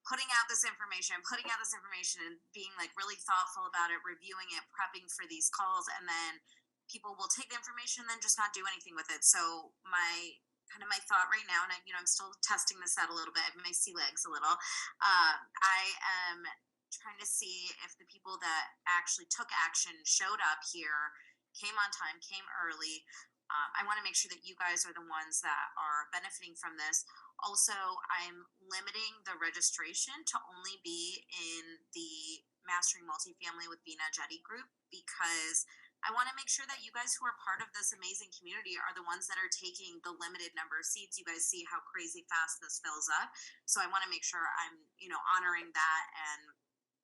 putting out this information and being like really thoughtful about it, reviewing it, prepping for these calls, and then people will take the information and then just not do anything with it. So my thought right now, and I'm still testing this out a little bit. I may see legs a little. I am trying to see if the people that actually took action, showed up here, came on time, came early. I want to make sure that you guys are the ones that are benefiting from this. Also, I'm limiting the registration to only be in the Mastering Multifamily with Veena Jetti group, because I want to make sure that you guys who are part of this amazing community are the ones that are taking the limited number of seats. You guys see how crazy fast this fills up. So I want to make sure I'm, honoring that and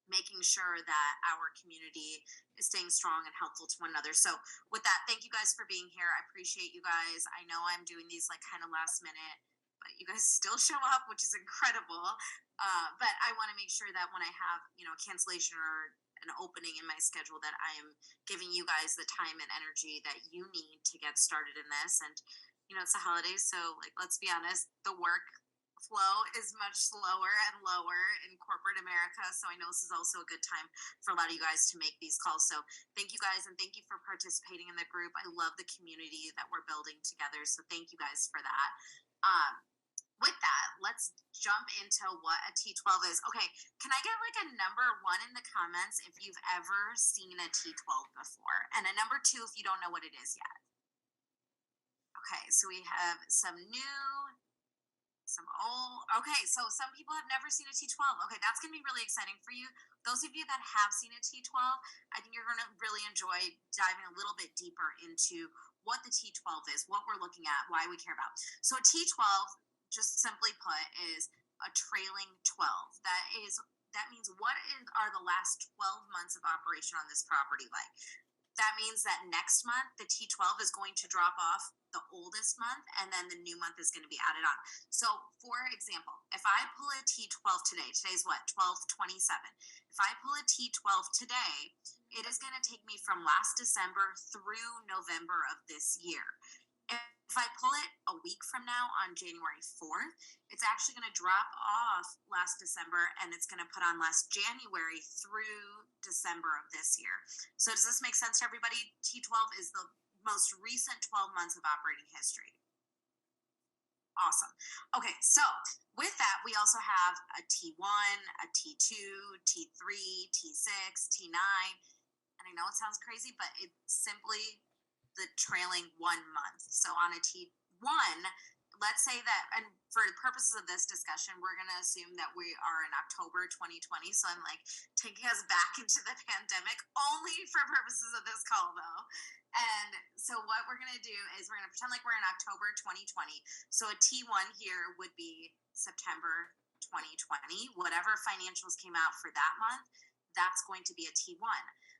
making sure that our community is staying strong and helpful to one another. So with that, thank you guys for being here. I appreciate you guys. I know I'm doing these like kind of last minute, but you guys still show up, which is incredible. But I want to make sure that when I have, a cancellation or an opening in my schedule, that I am giving you guys the time and energy that you need to get started in this. And, it's the holidays. So like, let's be honest, the work flow is much slower and lower in corporate America. So I know this is also a good time for a lot of you guys to make these calls. So thank you guys, and thank you for participating in the group. I love the community that we're building together. So thank you guys for that. With that, let's jump into what a T12 is. Okay, can I get like a number one in the comments if you've ever seen a T12 before? And a number two if you don't know what it is yet. Okay, so we have some new, some old. Okay, so some people have never seen a T12. Okay, that's going to be really exciting for you. Those of you that have seen a T12, I think you're going to really enjoy diving a little bit deeper into what the T12 is, what we're looking at, why we care about. So a T12, just simply put, is a trailing 12. That means are the last 12 months of operation on this property like? That means that next month the T12 is going to drop off the oldest month, and then the new month is going to be added on. So for example, if I pull a T12 today's what, 12/27. If I pull a T12 today, it is going to take me from last December through November of this year. If I pull it a week from now on January 4th, it's actually going to drop off last December, and it's going to put on last January through December of this year. So does this make sense to everybody? T12 is the most recent 12 months of operating history. Awesome. Okay, so with that, we also have a T1, a T2, T3, T6, T9. And I know it sounds crazy, but it's simply the trailing 1 month. So on a T1, let's say that, and for the purposes of this discussion, we're going to assume that we are in October 2020. So I'm like taking us back into the pandemic only for purposes of this call, though. And so what we're going to do is we're going to pretend like we're in October 2020. So a T1 here would be September 2020. Whatever financials came out for that month, that's going to be a T1.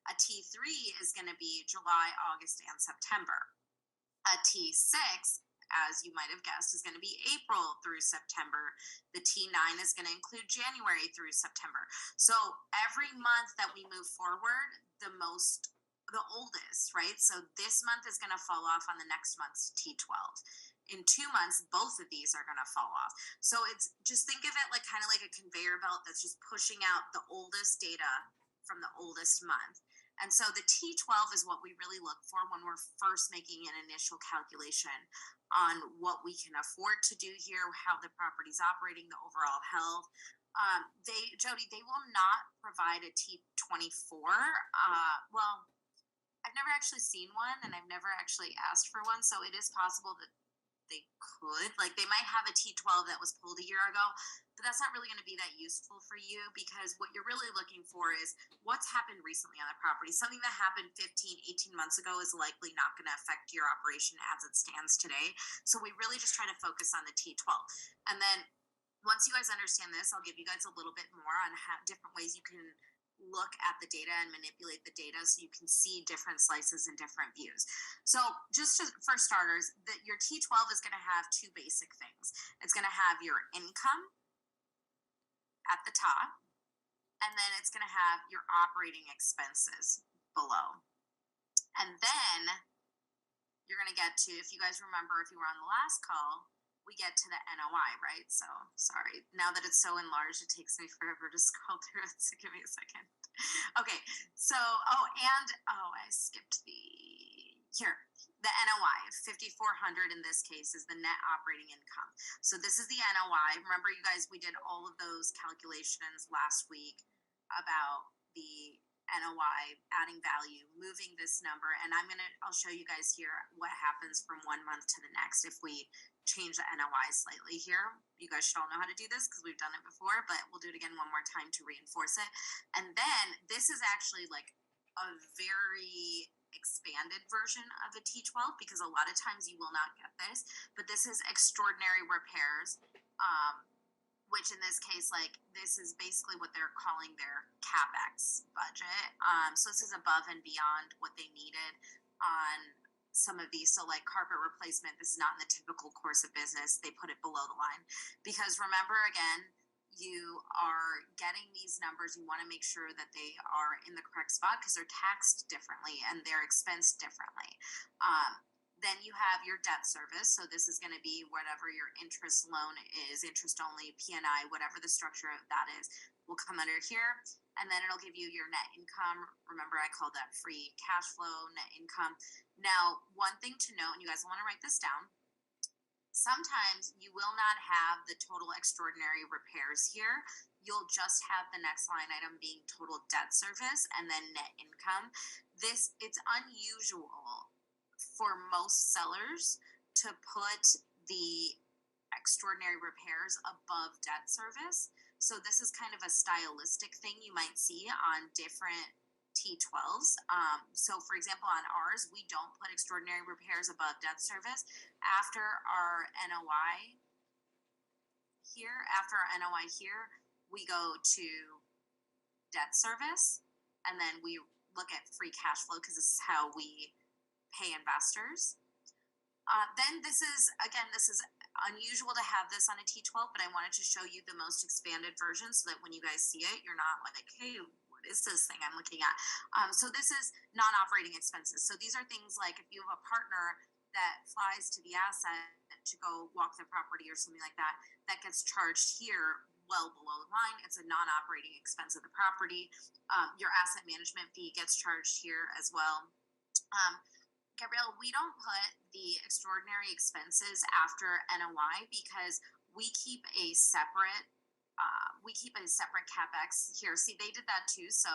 A T3 is going to be July, August, and September. A T6, as you might have guessed, is going to be April through September. The T9 is going to include January through September. So every month that we move forward, the oldest, right? So this month is going to fall off on the next month's T12. In 2 months, both of these are going to fall off. So it's just think of it like kind of like a conveyor belt that's just pushing out the oldest data from the oldest month. And so the T12 is what we really look for when we're first making an initial calculation on what we can afford to do here, how the property's operating, the overall health. Jody, they will not provide a T24. Well, I've never actually seen one, and I've never actually asked for one. So it is possible that they could, like they might have a T12 that was pulled a year ago, but that's not really going to be that useful for you, because what you're really looking for is what's happened recently on the property. Something that happened 15, 18 months ago is likely not going to affect your operation as it stands today. So we really just try to focus on the T12. And then once you guys understand this, I'll give you guys a little bit more on different ways you can look at the data and manipulate the data so you can see different slices and different views. So for starters, your T12 is going to have two basic things. It's going to have your income at the top, and then it's going to have your operating expenses below. And then you're going to get to, if you guys remember, if you were on the last call, we get to the NOI, right? So sorry. Now that it's so enlarged, it takes me forever to scroll through it. So give me a second. Okay. So, I skipped here. The NOI, 5,400 in this case is the net operating income. So this is the NOI. Remember, you guys, we did all of those calculations last week about the NOI, adding value, moving this number. And I'll show you guys here what happens from 1 month to the next if we change the NOI slightly here. You guys should all know how to do this because we've done it before, but we'll do it again one more time to reinforce it. And then this is actually like a very expanded version of a T12 because a lot of times you will not get this, but this is extraordinary repairs. Which in this case, like this is basically what they're calling their CapEx budget. So this is above and beyond what they needed on some of these. So like carpet replacement, this is not in the typical course of business. They put it below the line because remember again, you are getting these numbers. You want to make sure that they are in the correct spot because they're taxed differently and they're expensed differently. Then you have your debt service. So this is going to be whatever your interest loan is, interest only, P&I, whatever the structure of that is, will come under here. And then it'll give you your net income. Remember, I called that free cash flow, net income. Now, one thing to note, and you guys want to write this down, sometimes you will not have the total extraordinary repairs here. You'll just have the next line item being total debt service and then net income. It's unusual for most sellers to put the extraordinary repairs above debt service. So this is kind of a stylistic thing you might see on different T12s. So for example, on ours, we don't put extraordinary repairs above debt service. After our NOI here, we go to debt service, and then we look at free cash flow because this is how we pay investors. Then this is unusual to have this on a T12, but I wanted to show you the most expanded version so that when you guys see it, you're not like, hey, what is this thing I'm looking at? So this is non-operating expenses. So these are things like if you have a partner that flies to the asset to go walk the property or something like that, that gets charged here well below the line. It's a non-operating expense of the property. Your asset management fee gets charged here as well. Gabrielle, we don't put the extraordinary expenses after NOI because we keep a separate CapEx here. See, they did that too. So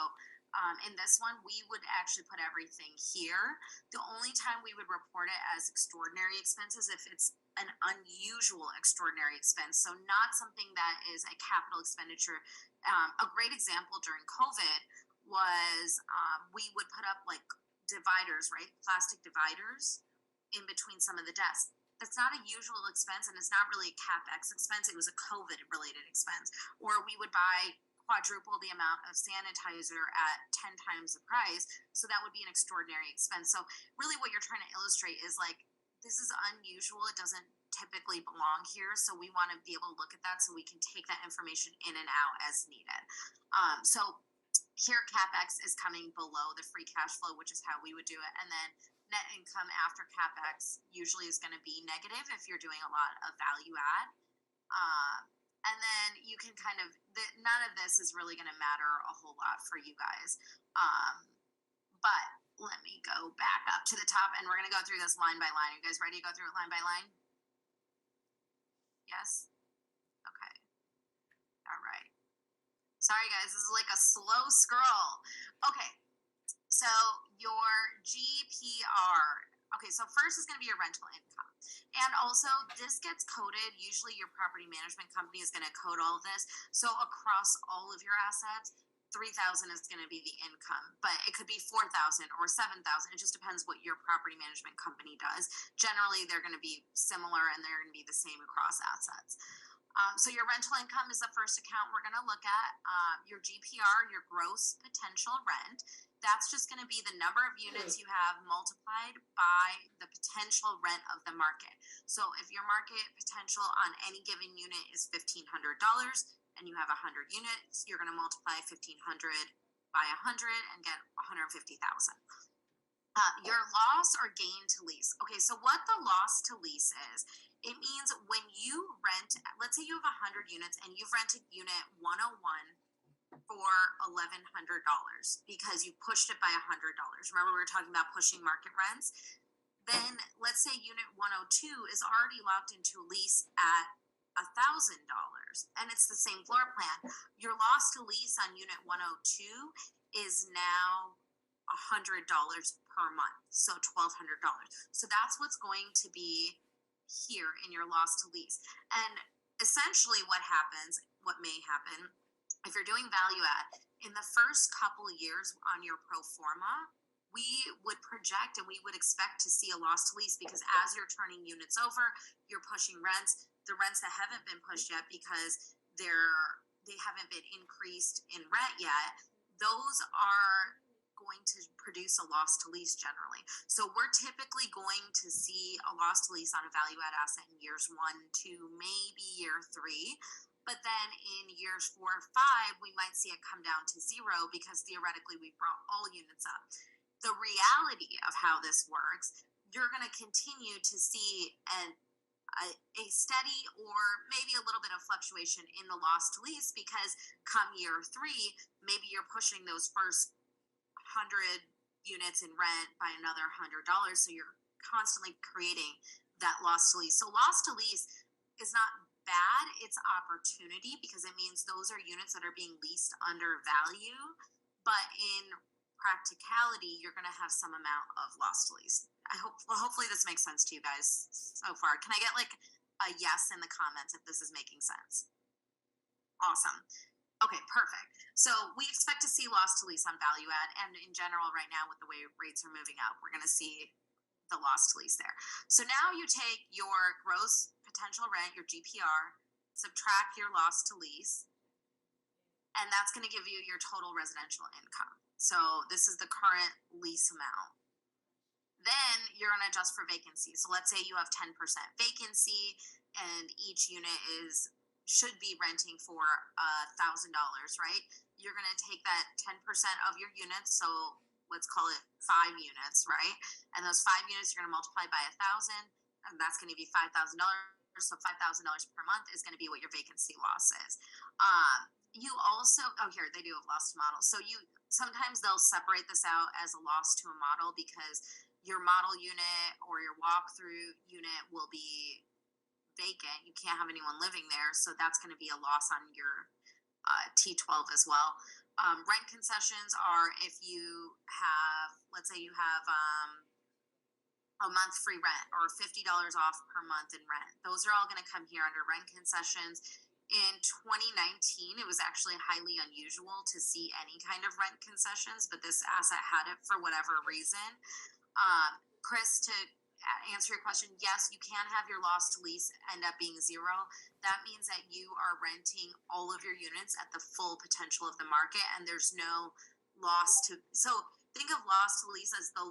in this one, we would actually put everything here. The only time we would report it as extraordinary expenses if it's an unusual extraordinary expense. So not something that is a capital expenditure. A great example during COVID was we would put up like dividers, right? Plastic dividers in between some of the desks. That's not a usual expense and it's not really a CapEx expense. It was a COVID related expense. Or we would buy quadruple the amount of sanitizer at 10 times the price. So that would be an extraordinary expense. So really what you're trying to illustrate is like, this is unusual. It doesn't typically belong here. So we want to be able to look at that so we can take that information in and out as needed. So here CapEx is coming below the free cash flow, which is how we would do it. And then net income after CapEx usually is going to be negative if you're doing a lot of value add. And then you can none of this is really going to matter a whole lot for you guys. But let me go back up to the top and we're going to go through this line by line. Are you guys ready to go through it line by line? Yes? Okay. All right. Sorry guys, this is like a slow scroll. Okay, so your GPR. Okay, so first is going to be your rental income. And also this gets coded. Usually your property management company is going to code all of this. So across all of your assets, 3,000 is going to be the income, but it could be 4,000 or 7,000. It just depends what your property management company does. Generally, they're going to be similar and they're going to be the same across assets. So your rental income is the first account we're going to look at. Your GPR, your gross potential rent, that's just going to be the number of units you have multiplied by the potential rent of the market. So if your market potential on any given unit is $1,500 and you have 100 units, you're going to multiply 1,500 by 100 and get 150,000. Your loss or gain to lease. Okay, so what the loss to lease is, it means when you rent, let's say you have 100 units and you've rented unit 101 for $1,100 because you pushed it by $100. Remember, we were talking about pushing market rents? Then let's say unit 102 is already locked into a lease at $1,000 and it's the same floor plan. Your loss to lease on unit 102 is now $100 per month, so $1,200. So that's what's going to be here in your loss to lease. And essentially, what may happen, if you're doing value add, in the first couple of years on your pro forma, we would project and we would expect to see a loss to lease because as you're turning units over, you're pushing rents. The rents that haven't been pushed yet because they haven't been increased in rent yet, those are going to produce a loss to lease generally. So we're typically going to see a loss to lease on a value add asset in years 1, 2, maybe year 3. But then in years 4 or 5, we might see it come down to 0 because theoretically we brought all units up. The reality of how this works, you're going to continue to see a steady or maybe a little bit of fluctuation in the loss to lease because come year 3, maybe you're pushing those first 100 units in rent by another $100. So you're constantly creating that loss to lease. So loss to lease is not bad, it's opportunity because it means those are units that are being leased under value. But in practicality, you're going to have some amount of loss to lease. Hopefully this makes sense to you guys so far. Can I get like a yes in the comments if this is making sense? Awesome. Okay, perfect. So we expect to see loss to lease on value add, and in general, right now with the way rates are moving up, we're going to see the loss to lease there. So now you take your gross potential rent, your GPR, subtract your loss to lease, and that's going to give you your total residential income. So this is the current lease amount. Then you're going to adjust for vacancy. So let's say you have 10% vacancy and each unit should be renting for $1,000, right? You're going to take that 10% of your units, so let's call it 5 units, right? And those 5 units you're going to multiply by 1,000, and that's going to be $5,000. So $5,000 per month is going to be what your vacancy loss is. You also, here they do have loss to model. So sometimes they'll separate this out as a loss to a model because your model unit or your walkthrough unit will be vacant. You can't have anyone living there, so that's going to be a loss on your T12 as well. Rent concessions are if you have, let's say you have a month free rent or $50 off per month in rent. Those are all going to come here under rent concessions. In 2019, it was actually highly unusual to see any kind of rent concessions, but this asset had it for whatever reason. Chris, to answer your question, yes, you can have your loss to lease end up being 0. That means that you are renting all of your units at the full potential of the market and there's no loss to. So think of loss to lease as the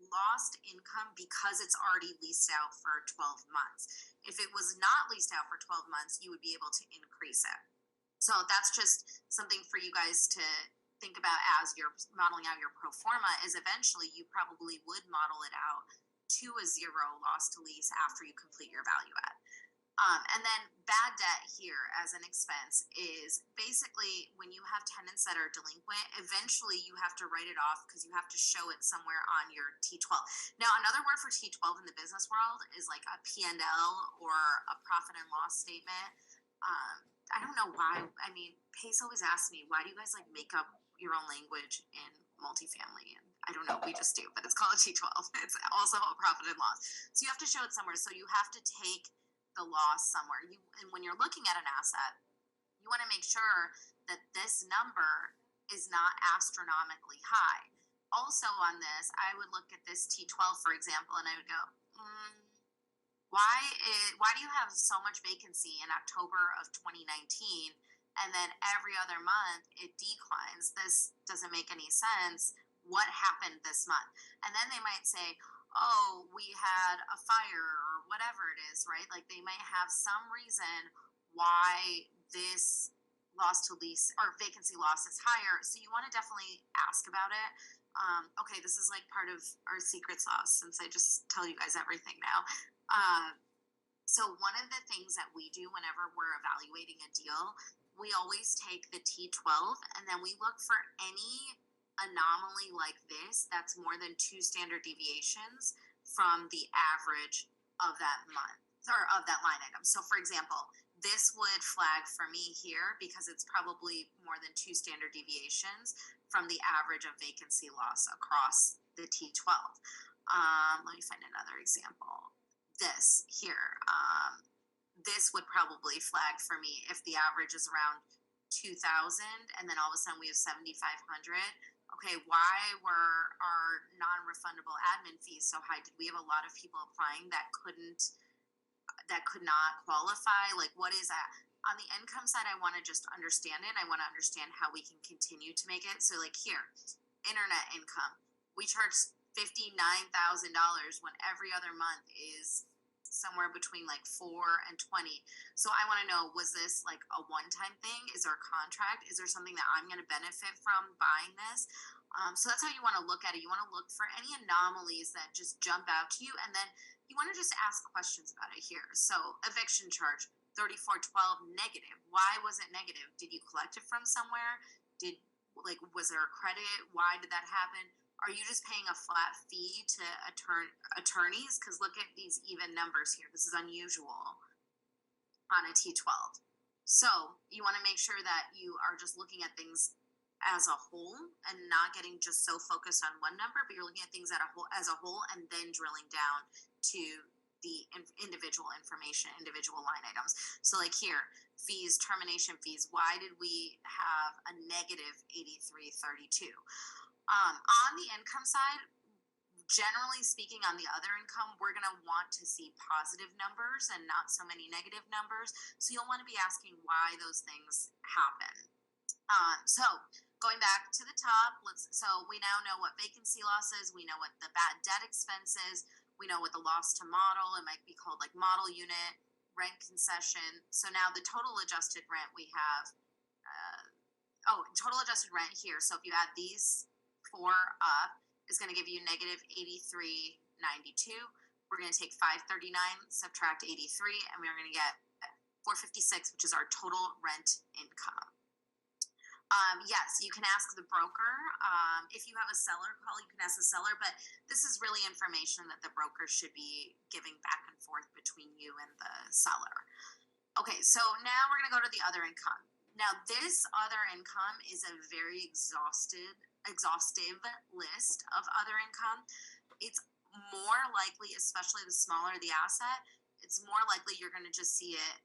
lost income because it's already leased out for 12 months. If it was not leased out for 12 months, you would be able to increase it. So that's just something for you guys to think about as you're modeling out your pro forma, is eventually you probably would model it out to a 0 loss to lease after you complete your value add. And then bad debt here as an expense is basically when you have tenants that are delinquent, eventually you have to write it off because you have to show it somewhere on your T12. Now, another word for T12 in the business world is like a P&L or a profit and loss statement. I don't know why. I mean, Pace always asks me, why do you guys like make up your own language in multifamily? And I don't know, we just do, but it's called a T12. It's also a profit and loss. So you have to show it somewhere. So you have to take the loss somewhere. And when you're looking at an asset, you want to make sure that this number is not astronomically high. Also on this, I would look at this T12, for example, and I would go, why do you have so much vacancy in October of 2019 and then every other month it declines? This doesn't make any sense. What happened this month? And then they might say, oh, we had a fire or whatever it is, right? Like they might have some reason why this loss to lease or vacancy loss is higher. So you want to definitely ask about it. Okay, this is like part of our secret sauce since I just tell you guys everything now. Uh, so one of the things that we do whenever we're evaluating a deal, we always take the T12 and then we look for any anomaly like this that's more than two standard deviations from the average of that month or of that line item. So for example, this would flag for me here because it's probably more than two standard deviations from the average of vacancy loss across the T12. Let me find another example. This here, this would probably flag for me if the average is around 2000 and then all of a sudden we have 7500. Okay, why were our non-refundable admin fees so high? Did we have a lot of people applying that could not qualify? Like, what is that? On the income side, I want to just understand it. I want to understand how we can continue to make it. So, like here, internet income, we charge $59,000 when every other month is somewhere between like 4 and 20. So I want to know, was this like a one-time thing? Is there a contract? Is there something that I'm going to benefit from buying this? So that's how you want to look at it. You want to look for any anomalies that just jump out to you, and then you want to just ask questions about it here. So eviction charge 3412 negative. Why was it negative? Did you collect it from somewhere? Did was there a credit? Why did that happen? Are you just paying a flat fee to attorneys? Because look at these even numbers here. This is unusual on a T12. So you want to make sure that you are just looking at things as a whole and not getting just so focused on one number, but you're looking at things as a whole and then drilling down to the individual information, individual line items. So like here, fees, termination fees, why did we have a negative 8332? On the income side, generally speaking, on the other income, we're going to want to see positive numbers and not so many negative numbers. So you'll want to be asking why those things happen. So going back to the top, so we now know what vacancy loss is. We know what the bad debt expense is. We know what the loss to model, it might be called like model unit, rent concession. So now the total adjusted rent we have, total adjusted rent here. So if you add these four up, is going to give you negative 8392. We're going to take 539, subtract 83, and we're going to get 456, which is our total rent income. Yes, you can ask the broker. If you have a seller call, you can ask the seller, but this is really information that the broker should be giving back and forth between you and the seller. Okay, so now we're going to go to the other income. Now, this other income is a very exhaustive list of other income. It's more likely, especially the smaller the asset, it's more likely you're going to just see it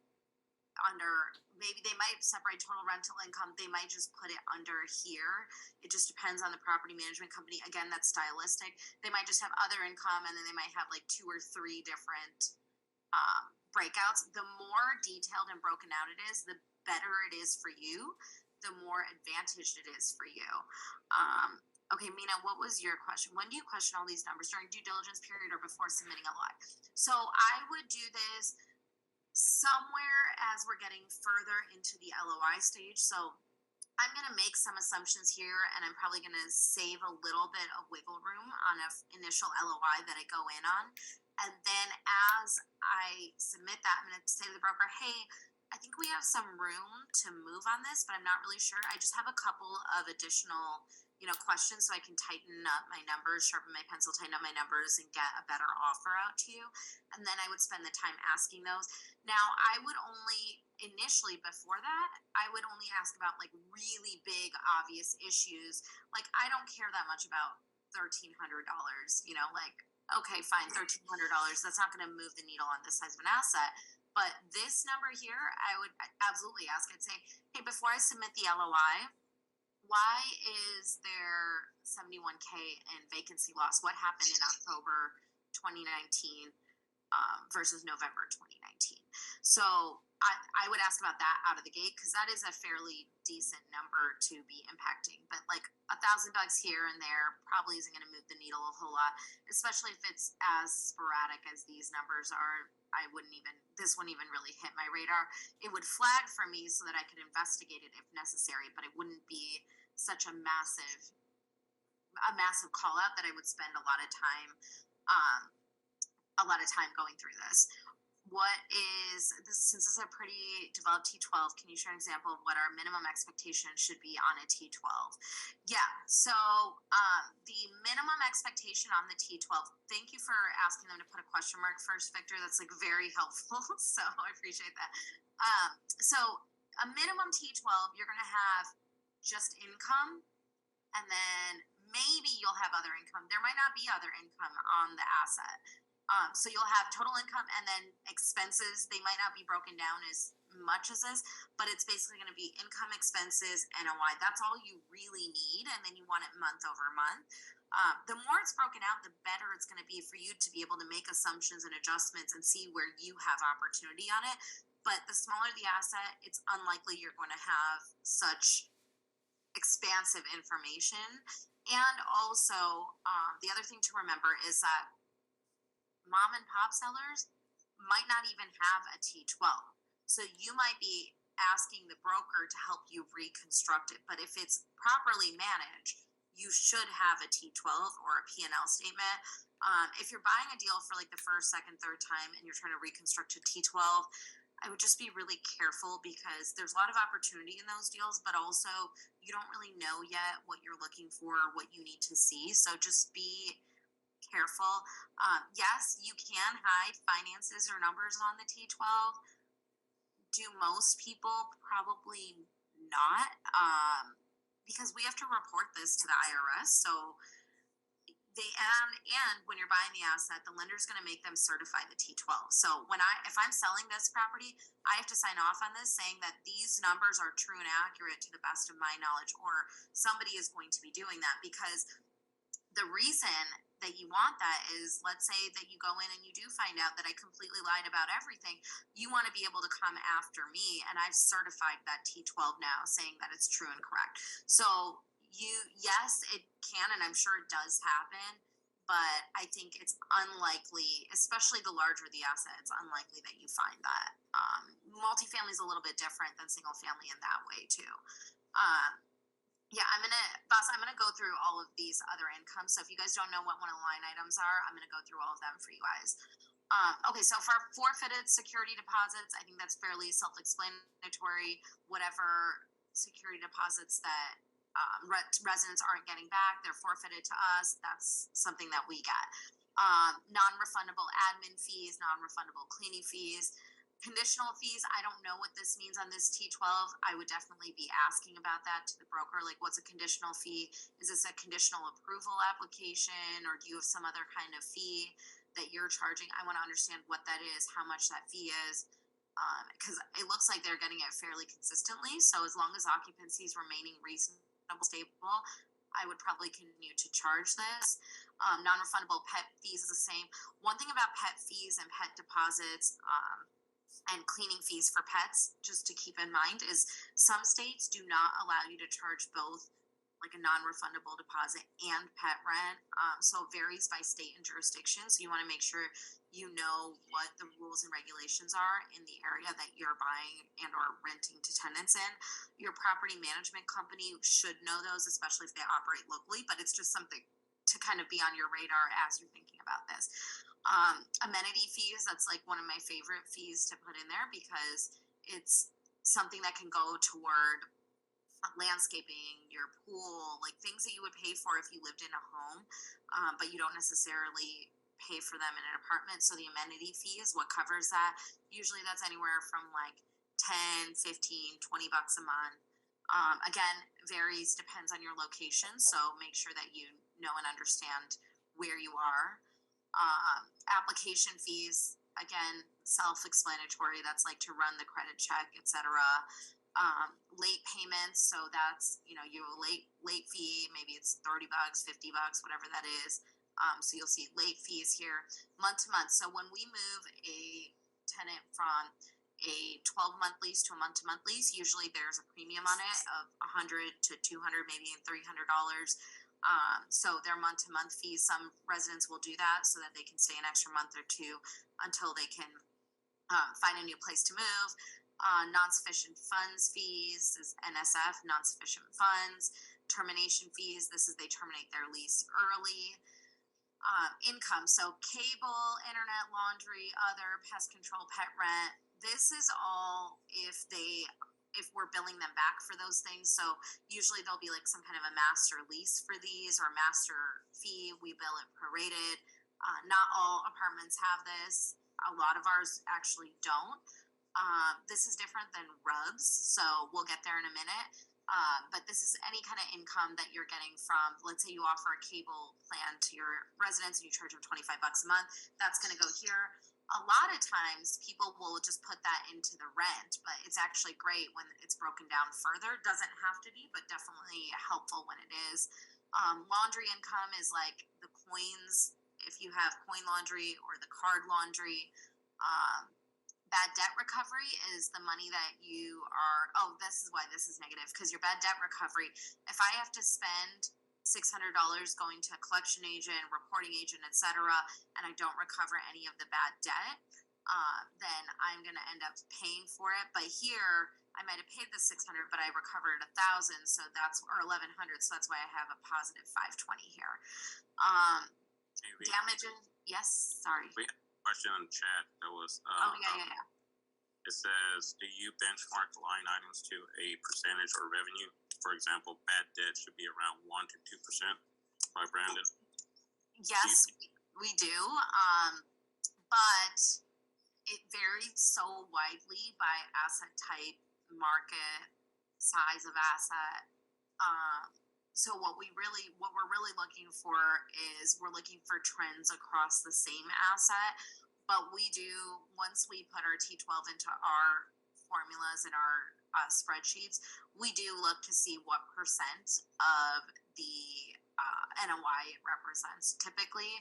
under, maybe they might separate total rental income, they might just put it under here. It just depends on the property management company. Again, that's stylistic. They might just have other income and then they might have like 2 or 3 different breakouts. The more detailed and broken out it is, the better it is for you, the more advantaged it is for you. Okay, Mina, what was your question? When do you question all these numbers? During due diligence period or before submitting a lot? So I would do this somewhere as we're getting further into the LOI stage. So I'm going to make some assumptions here, and I'm probably going to save a little bit of wiggle room on an initial LOI that I go in on. And then as I submit that, I'm going to say to the broker, hey, I think we have some room to move on this, but I'm not really sure. I just have a couple of additional questions so I can tighten up my numbers, sharpen my pencil, tighten up my numbers, and get a better offer out to you. And then I would spend the time asking those. Now, I would only, initially before that, I would only ask about like really big, obvious issues. Like, I don't care that much about $1,300, like, okay, fine, $1,300. That's not going to move the needle on this size of an asset. But this number here, I would absolutely ask. I'd say, hey, before I submit the LOI, why is there 71K in vacancy loss? What happened in October 2019? versus November 2019. So I would ask about that out of the gate because that is a fairly decent number to be impacting. But like $1,000 here and there probably isn't going to move the needle a whole lot, especially if it's as sporadic as these numbers are. This wouldn't even really hit my radar. It would flag for me so that I could investigate it if necessary, but it wouldn't be such a massive call out that I would spend um, a lot of time going through this. What is this? Since this is a pretty developed T12, can you share an example of what our minimum expectation should be on a T12? Yeah, so the minimum expectation on the T12, thank you for asking them to put a question mark first, Victor. That's like very helpful. So I appreciate that. So a minimum T12, you're going to have just income, and then maybe you'll have other income. There might not be other income on the asset. So you'll have total income and then expenses. They might not be broken down as much as this, but it's basically going to be income, expenses, NOI. That's all you really need, and then you want it month over month. The more it's broken out, the better it's going to be for you to be able to make assumptions and adjustments and see where you have opportunity on it. But the smaller the asset, it's unlikely you're going to have such expansive information. And also, the other thing to remember is that mom and pop sellers might not even have a T12. So you might be asking the broker to help you reconstruct it. But if it's properly managed, you should have a T12 or a P&L statement. If you're buying a deal for like the first, second, third time and you're trying to reconstruct a T12, I would just be really careful because there's a lot of opportunity in those deals, but also you don't really know yet what you're looking for or what you need to see. So just be careful. Yes, you can hide finances or numbers on the T12. Do most people? Probably not, because we have to report this to the IRS. So and when you're buying the asset, the lender's going to make them certify the T12. So if I'm selling this property, I have to sign off on this saying that these numbers are true and accurate to the best of my knowledge, or somebody is going to be doing that. Because the reason that you want that is, let's say that you go in and you do find out that I completely lied about everything. You want to be able to come after me, and I've certified that T12 now saying that it's true and correct. So yes, it can, and I'm sure it does happen, but I think it's unlikely, especially the larger the asset, it's unlikely that you find that. Multifamily is a little bit different than single family in that way too. Yeah, I'm gonna go through all of these other incomes. So if you guys don't know what one of the line items are, I'm gonna go through all of them for you guys. Okay, so for forfeited security deposits, I think that's fairly self-explanatory. Whatever security deposits that residents aren't getting back, they're forfeited to us. That's something that we get. Non-refundable admin fees, non-refundable cleaning fees. Conditional fees, I don't know what this means on this T12. I would definitely be asking about that to the broker. Like, what's a conditional fee? Is this a conditional approval application, or do you have some other kind of fee that you're charging? I want to understand what that is, how much that fee is, because it looks like they're getting it fairly consistently. So as long as occupancy is remaining reasonable, stable, I would probably continue to charge this. Non-refundable pet fees is the same. One thing about pet fees and pet deposits, and cleaning fees for pets, just to keep in mind, is some states do not allow you to charge both like a non-refundable deposit and pet rent. So it varies by state and jurisdiction. So you want to make sure you know what the rules and regulations are in the area that you're buying and or renting to tenants in. Your property management company should know those, especially if they operate locally, but it's just something to kind of be on your radar as you're thinking about this. Amenity fees, that's like one of my favorite fees to put in there because it's something that can go toward landscaping, your pool, like things that you would pay for if you lived in a home, but you don't necessarily pay for them in an apartment. So the amenity fee is what covers that. Usually that's anywhere from like 10, 15, $20 a month. Again, varies, depends on your location. So make sure that you know and understand where you are. Application fees, again, self-explanatory. That's like to run the credit check, etc. Late payments, so that's your late fee. Maybe it's $30, $50, whatever that is. So you'll see late fees here, month to month. So when we move a tenant from a 12-month lease to a month-to-month lease, usually there's a premium on it of 100 to 200, maybe $300. So their month-to-month fees, some residents will do that so that they can stay an extra month or two until they can find a new place to move. Non-sufficient funds fees is NSF, non-sufficient funds. Termination fees, this is they terminate their lease early. Income, so cable, internet, laundry, other, pest control, pet rent. This is all if we're billing them back for those things. So usually there'll be like some kind of a master lease for these or master fee. We bill it prorated. Not all apartments have this. A lot of ours actually don't. This is different than RUBS, so we'll get there in a minute. But this is any kind of income that you're getting from, let's say you offer a cable plan to your residents and you charge them $25 a month. That's going to go here. A lot of times people will just put that into the rent, but it's actually great when it's broken down further. Doesn't have to be, but definitely helpful when it is. Laundry income is like the coins, if you have coin laundry or the card laundry. Bad debt recovery is the money that you are, this is why this is negative, because your bad debt recovery, if I have to spend $600 going to a collection agent, reporting agent, etc., and I don't recover any of the bad debt, then I'm going to end up paying for it. But here, I might have paid the 600, but I recovered 1,000, so that's, or 1,100, so that's why I have a positive 520 here. Damages, yes, sorry. Question on the chat that was yeah. It says, do you benchmark line items to a percentage or revenue? For example, bad debt should be around 1 to 2% by Brandon. Yes, we do. But it varies so widely by asset type, market, size of asset. So what we're really looking for is we're looking for trends across the same asset. But we do, once we put our T12 into our formulas and our spreadsheets, we do look to see what percent of the NOI it represents. Typically,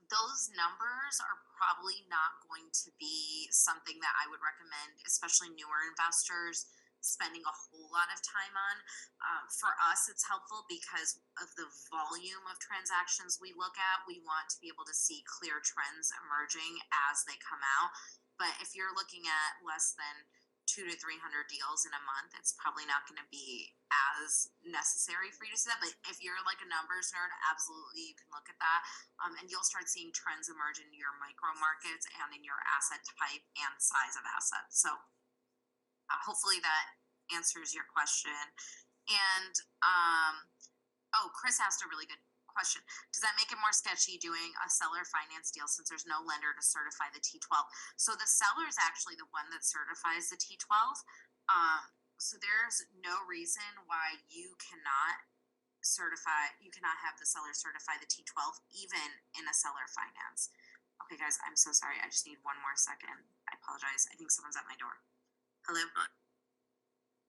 those numbers are probably not going to be something that I would recommend, especially newer investors, spending a whole lot of time on. For us, it's helpful because of the volume of transactions we look at. We want to be able to see clear trends emerging as they come out. But if you're looking at less than 200 to 300 deals in a month, it's probably not going to be as necessary for you to see that. But if you're like a numbers nerd, absolutely you can look at that, and you'll start seeing trends emerge in your micro markets and in your asset type and size of assets. So hopefully that answers your question. And Chris asked a really good question. Does that make it more sketchy doing a seller finance deal since there's no lender to certify the T12? So the seller is actually the one that certifies the T12. So there's no reason why you cannot have the seller certify the T12 even in a seller finance. Okay, guys, I'm so sorry. I just need one more second. I apologize. I think someone's at my door. Hello?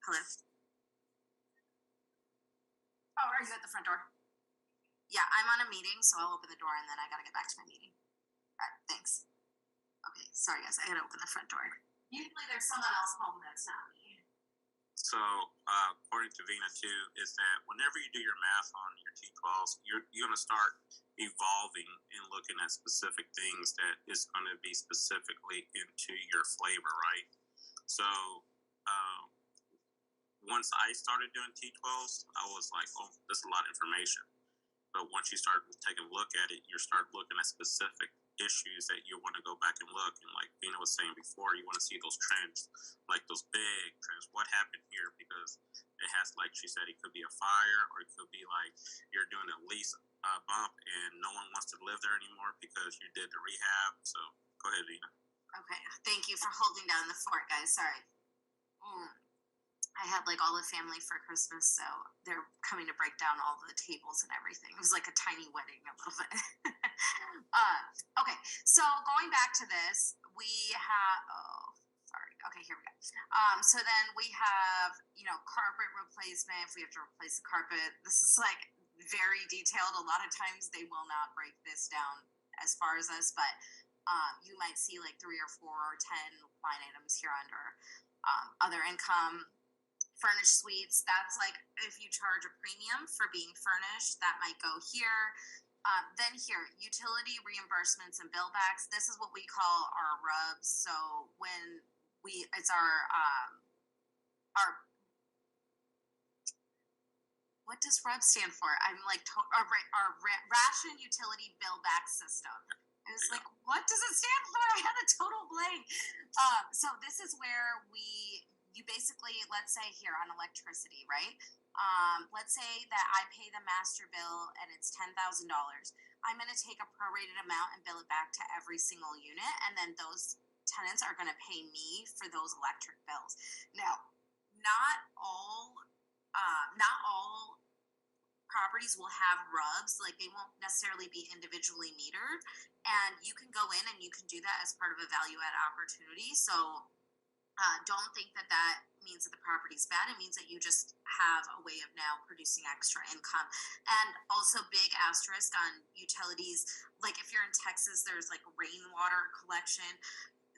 Hello? Oh, are you at the front door? Yeah, I'm on a meeting, so I'll open the door and then I gotta get back to my meeting. All right, thanks. Okay, sorry guys, I gotta open the front door. Usually there's someone else home that's not me. So, according to Veena too, is that whenever you do your math on your T12s, you're gonna start evolving and looking at specific things that is gonna be specifically into your flavor, right? So, once I started doing T12s, I was like, oh, that's a lot of information. But once you start taking a look at it, you start looking at specific issues that you want to go back and look. And like Veena was saying before, you want to see those trends, like those big trends. What happened here? Because it has, like she said, it could be a fire, or it could be like you're doing a lease bump and no one wants to live there anymore because you did the rehab. So go ahead, Veena. Okay, thank you for holding down the fort, guys. Sorry. I had like all the family for Christmas, so they're coming to break down all the tables and everything. It was like a tiny wedding a little bit. Okay, so going back to this, we have, okay, here we go. So then we have, carpet replacement, if we have to replace the carpet. This is like very detailed. A lot of times they will not break this down as far as us, but you might see like 3 or 4 or 10 line items here under other income. Furnished suites, that's like if you charge a premium for being furnished, that might go here. Then here, utility reimbursements and bill backs. This is what we call our rubs. So when it's our what does RUB stand for? I'm like ration utility bill back system. I was like, what does it stand for? I had a total blank. So this is where you basically, let's say here on electricity, right? Let's say that I pay the master bill and it's $10,000. I'm going to take a prorated amount and bill it back to every single unit, and then those tenants are going to pay me for those electric bills. Now, not all properties will have rubs, like they won't necessarily be individually metered, and you can go in and you can do that as part of a value add opportunity. So don't think that that means that the property's bad. It means that you just have a way of now producing extra income. And also, big asterisk on utilities, like if you're in Texas, there's like rainwater collection.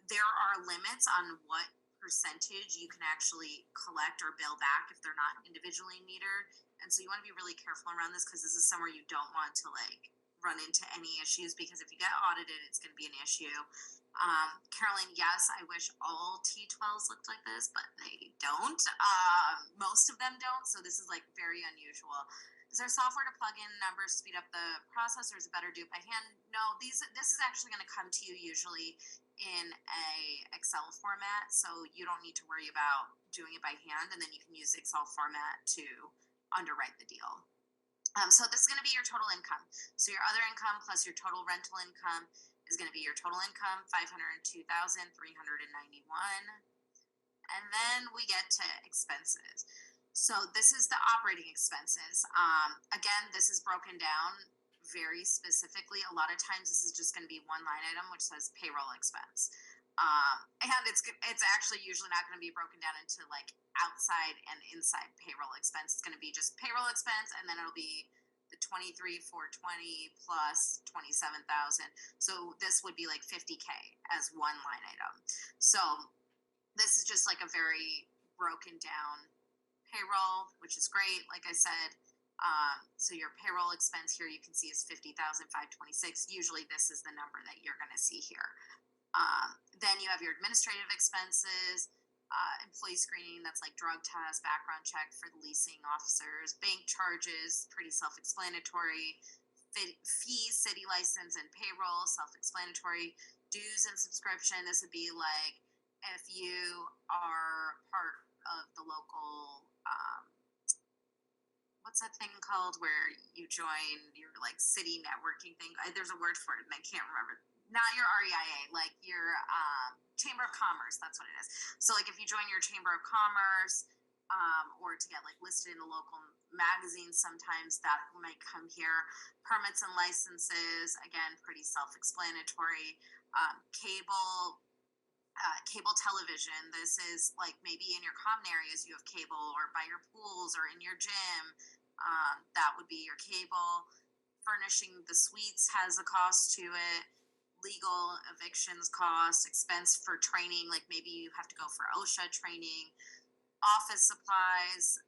There are limits on what percentage you can actually collect or bill back if they're not individually metered. And so you want to be really careful around this, because this is somewhere you don't want to like run into any issues, because if you get audited, it's going to be an issue. Caroline, yes, I wish all T12s looked like this, but they don't. Most of them don't, so this is like very unusual. Is there software to plug in numbers, speed up the process, or is it better do it by hand? No, this is actually going to come to you usually in a Excel format, so you don't need to worry about doing it by hand, and then you can use the Excel format to underwrite the deal. So this is going to be your total income. So your other income plus your total rental income is going to be your total income, $502,391. And then we get to expenses. So this is the operating expenses. Again, this is broken down very specifically. A lot of times this is just going to be one line item which says payroll expense. And it's actually usually not going to be broken down into like outside and inside payroll expense. It's going to be just payroll expense, and then it'll be the 23,420 plus 27,000. So this would be like 50K as one line item. So this is just like a very broken down payroll, which is great. Like I said, so your payroll expense here you can see is 50,526. Usually this is the number that you're going to see here. Then you have your administrative expenses, employee screening, that's like drug test, background check for the leasing officers, bank charges, pretty self-explanatory, fees, city license and payroll, self-explanatory, dues and subscription. This would be like if you are part of the local, what's that thing called where you join your like city networking thing? There's a word for it and I can't remember. Not your REIA, like your Chamber of Commerce. That's what it is. So like if you join your Chamber of Commerce, or to get like listed in a local magazine, sometimes that might come here. Permits and licenses, again, pretty self-explanatory. Cable television. This is like maybe in your common areas you have cable, or by your pools, or in your gym. That would be your cable. Furnishing the suites has a cost to it. Legal, evictions cost, expense for training, like maybe you have to go for OSHA training. Office supplies,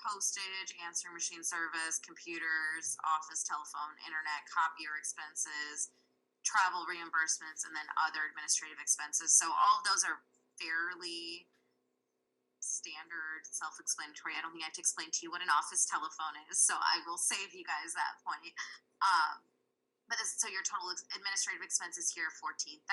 postage, answering machine service, computers, office telephone, internet, copier expenses, travel reimbursements, and then other administrative expenses. So all of those are fairly standard, self-explanatory. I don't think I have to explain to you what an office telephone is, so I will save you guys that point. So your total administrative expenses here, 14,000.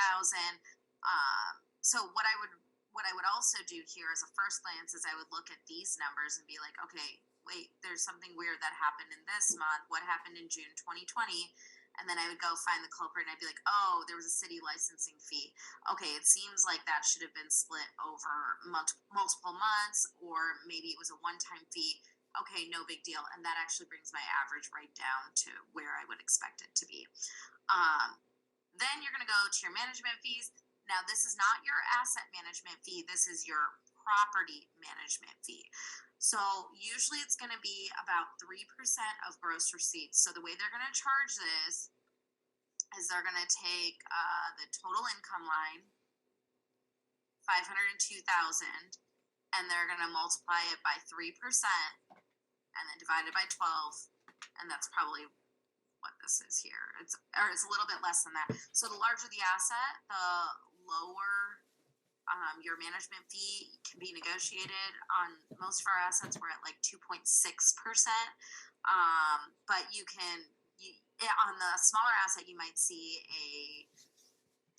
So what I would also do here as a first glance is I would look at these numbers and be like, okay, wait, there's something weird that happened in this month. What happened in June 2020? And then I would go find the culprit and I'd be like, oh, there was a city licensing fee. Okay, it seems like that should have been split over multiple months, or maybe it was a one-time fee. Okay, no big deal. And that actually brings my average right down to where I would expect it to be. Then you're going to go to your management fees. Now, this is not your asset management fee. This is your property management fee. So usually it's going to be about 3% of gross receipts. So the way they're going to charge this is they're going to take the total income line, 502,000, and they're going to multiply it by 3% and then divide it by 12, and that's probably what this is here. It's a little bit less than that. So the larger the asset, the lower your management fee can be negotiated. On most of our assets, we're at like 2.6%. But on the smaller asset, you might see a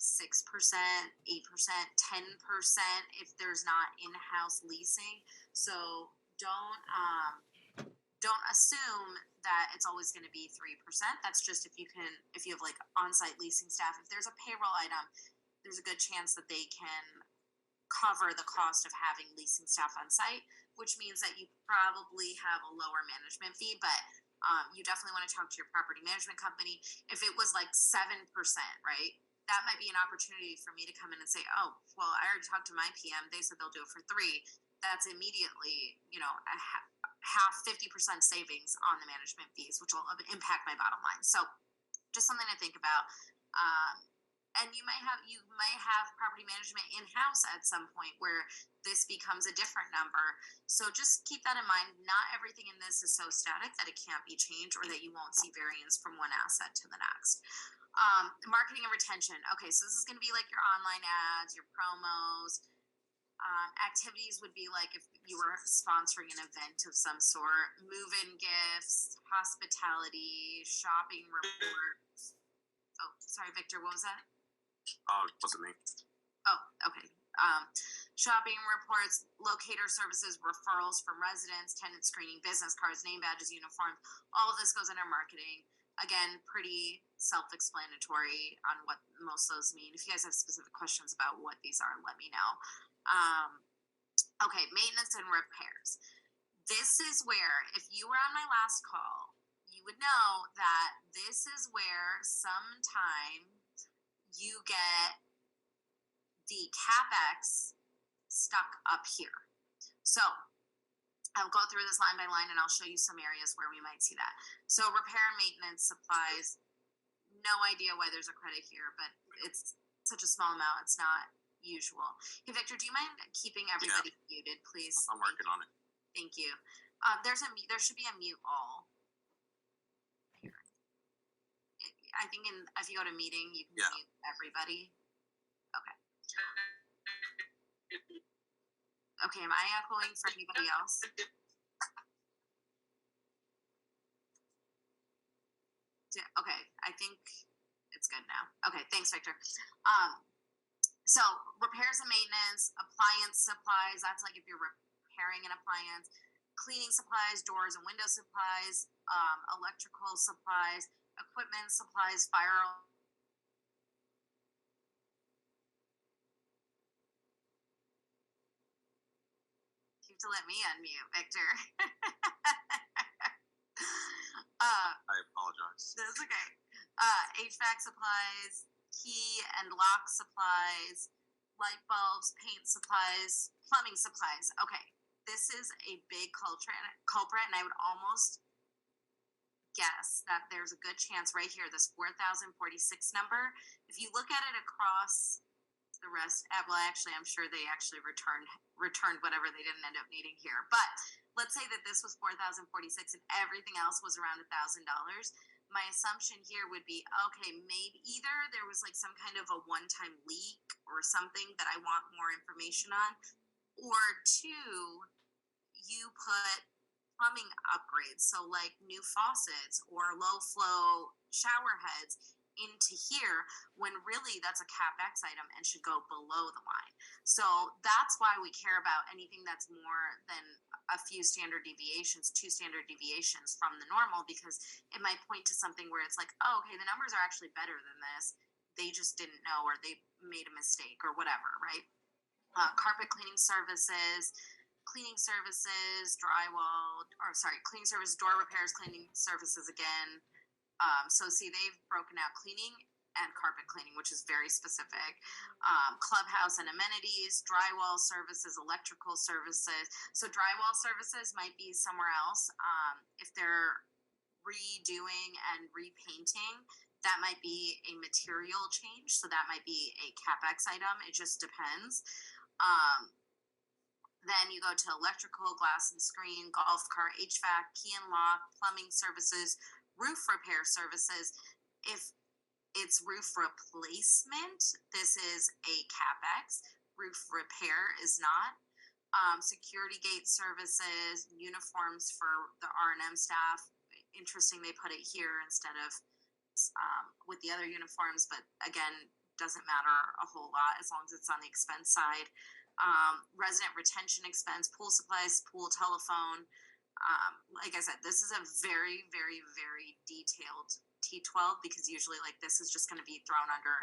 6%, 8%, 10% if there's not in-house leasing. So don't assume that it's always going to be 3%. That's just if you have like on-site leasing staff. If there's a payroll item, there's a good chance that they can cover the cost of having leasing staff on site, which means that you probably have a lower management fee, but you definitely want to talk to your property management company. If it was like 7%, right, that might be an opportunity for me to come in and say, oh, well, I already talked to my PM. They said they'll do it for 3. That's immediately, a half 50% savings on the management fees, which will impact my bottom line. So just something to think about. And you might have property management in-house at some point where this becomes a different number. So just keep that in mind. Not everything in this is so static that it can't be changed or that you won't see variance from one asset to the next. Marketing and retention. Okay, so this is going to be like your online ads, your promos. Activities would be like if you were sponsoring an event of some sort, move-in gifts, hospitality, shopping reports. Oh, sorry, Victor, what was that? Oh, it wasn't me. Oh, okay. Shopping reports, locator services, referrals from residents, tenant screening, business cards, name badges, uniforms. All of this goes under marketing. Again, pretty self-explanatory on what most of those mean. If you guys have specific questions about what these are, let me know. Okay, maintenance and repairs. This is where, if you were on my last call, you would know that this is where sometimes you get the CapEx stuck up here. So I'll go through this line by line and I'll show you some areas where we might see that. So repair and maintenance supplies, no idea why there's a credit here, but it's such a small amount, it's not usual. Hey, Victor, do you mind keeping everybody muted, please? I'm working on it. Thank you. There should be a mute all. I think if you go to meeting, you can mute everybody. Okay. Okay, am I echoing for anybody else? Okay, I think it's good now. Okay, thanks, Victor. So repairs and maintenance, appliance supplies, that's like if you're repairing an appliance, cleaning supplies, doors and window supplies, electrical supplies, equipment supplies, fire. You have to let me unmute, Victor. I apologize. That's okay. HVAC supplies, key and lock supplies, light bulbs, paint supplies, plumbing supplies. Okay, this is a big culprit, and I would almost guess that there's a good chance right here, this 4,046 number. If you look at it across the rest, well, actually, I'm sure they actually returned whatever they didn't end up needing here. But let's say that this was 4,046 and everything else was around $1,000. My assumption here would be, okay, maybe either there was like some kind of a one-time leak or something that I want more information on, or 2, you put plumbing upgrades, so like new faucets or low flow shower heads into here, when really that's a CapEx item and should go below the line. So that's why we care about anything that's more than a few standard deviations, 2 standard deviations from the normal, because it might point to something where it's like, oh, okay, the numbers are actually better than this. They just didn't know, or they made a mistake or whatever, right? Carpet cleaning services, cleaning services, cleaning service, door repairs, cleaning services again. So see, they've broken out cleaning and carpet cleaning, which is very specific. Clubhouse and amenities, drywall services, electrical services. So drywall services might be somewhere else. If they're redoing and repainting, that might be a material change. So that might be a CapEx item. It just depends. Um, then you go to electrical, glass and screen, golf cart, HVAC, key and lock, plumbing services, roof repair services. If it's roof replacement, this is a CapEx. Roof repair is not. Security gate services, uniforms for the R&M staff. Interesting, they put it here instead of with the other uniforms, but again, doesn't matter a whole lot as long as it's on the expense side. Resident retention expense, pool supplies, pool telephone. Like I said, this is a very, very, very detailed T12 because usually like this is just going to be thrown under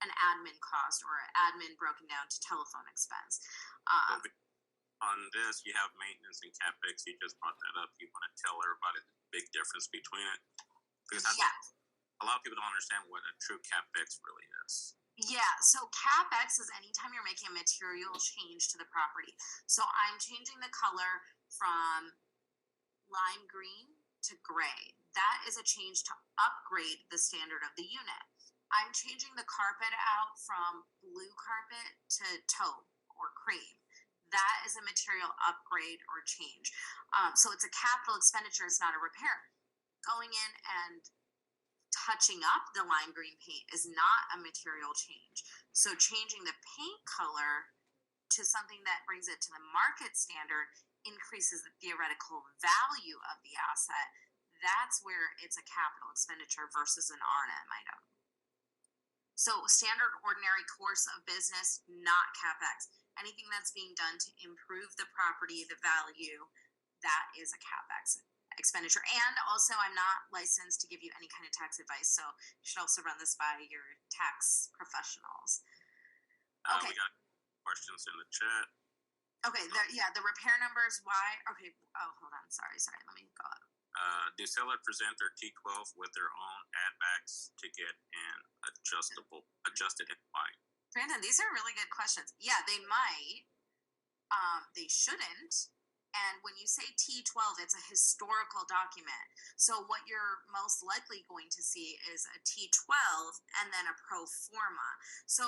an admin cost or admin broken down to telephone expense. On this, you have maintenance and CapEx. You just brought that up. You want to tell everybody the big difference between it? Because a lot of people don't understand what a true CapEx really is. Yeah, so CapEx is anytime you're making a material change to the property. So I'm changing the color from lime green to gray. That is a change to upgrade the standard of the unit. I'm changing the carpet out from blue carpet to taupe or cream. That is a material upgrade or change. So it's a capital expenditure, it's not a repair. Going in and touching up the lime green paint is not a material change. So changing the paint color to something that brings it to the market standard increases the theoretical value of the asset. That's where it's a capital expenditure versus an R&M item. So standard ordinary course of business, not CapEx. Anything that's being done to improve the property, the value, that is a CapEx expenditure. And also, I'm not licensed to give you any kind of tax advice, so you should also run this by your tax professionals. Okay. We got questions in the chat. Okay, the repair numbers, why? Okay, oh, hold on, sorry, let me go up. Do sellers present their T12 with their own add-backs to get an adjusted NOI? Brandon, these are really good questions. Yeah, they might. They shouldn't. And when you say T12, it's a historical document. So what you're most likely going to see is a T12 and then a pro forma. So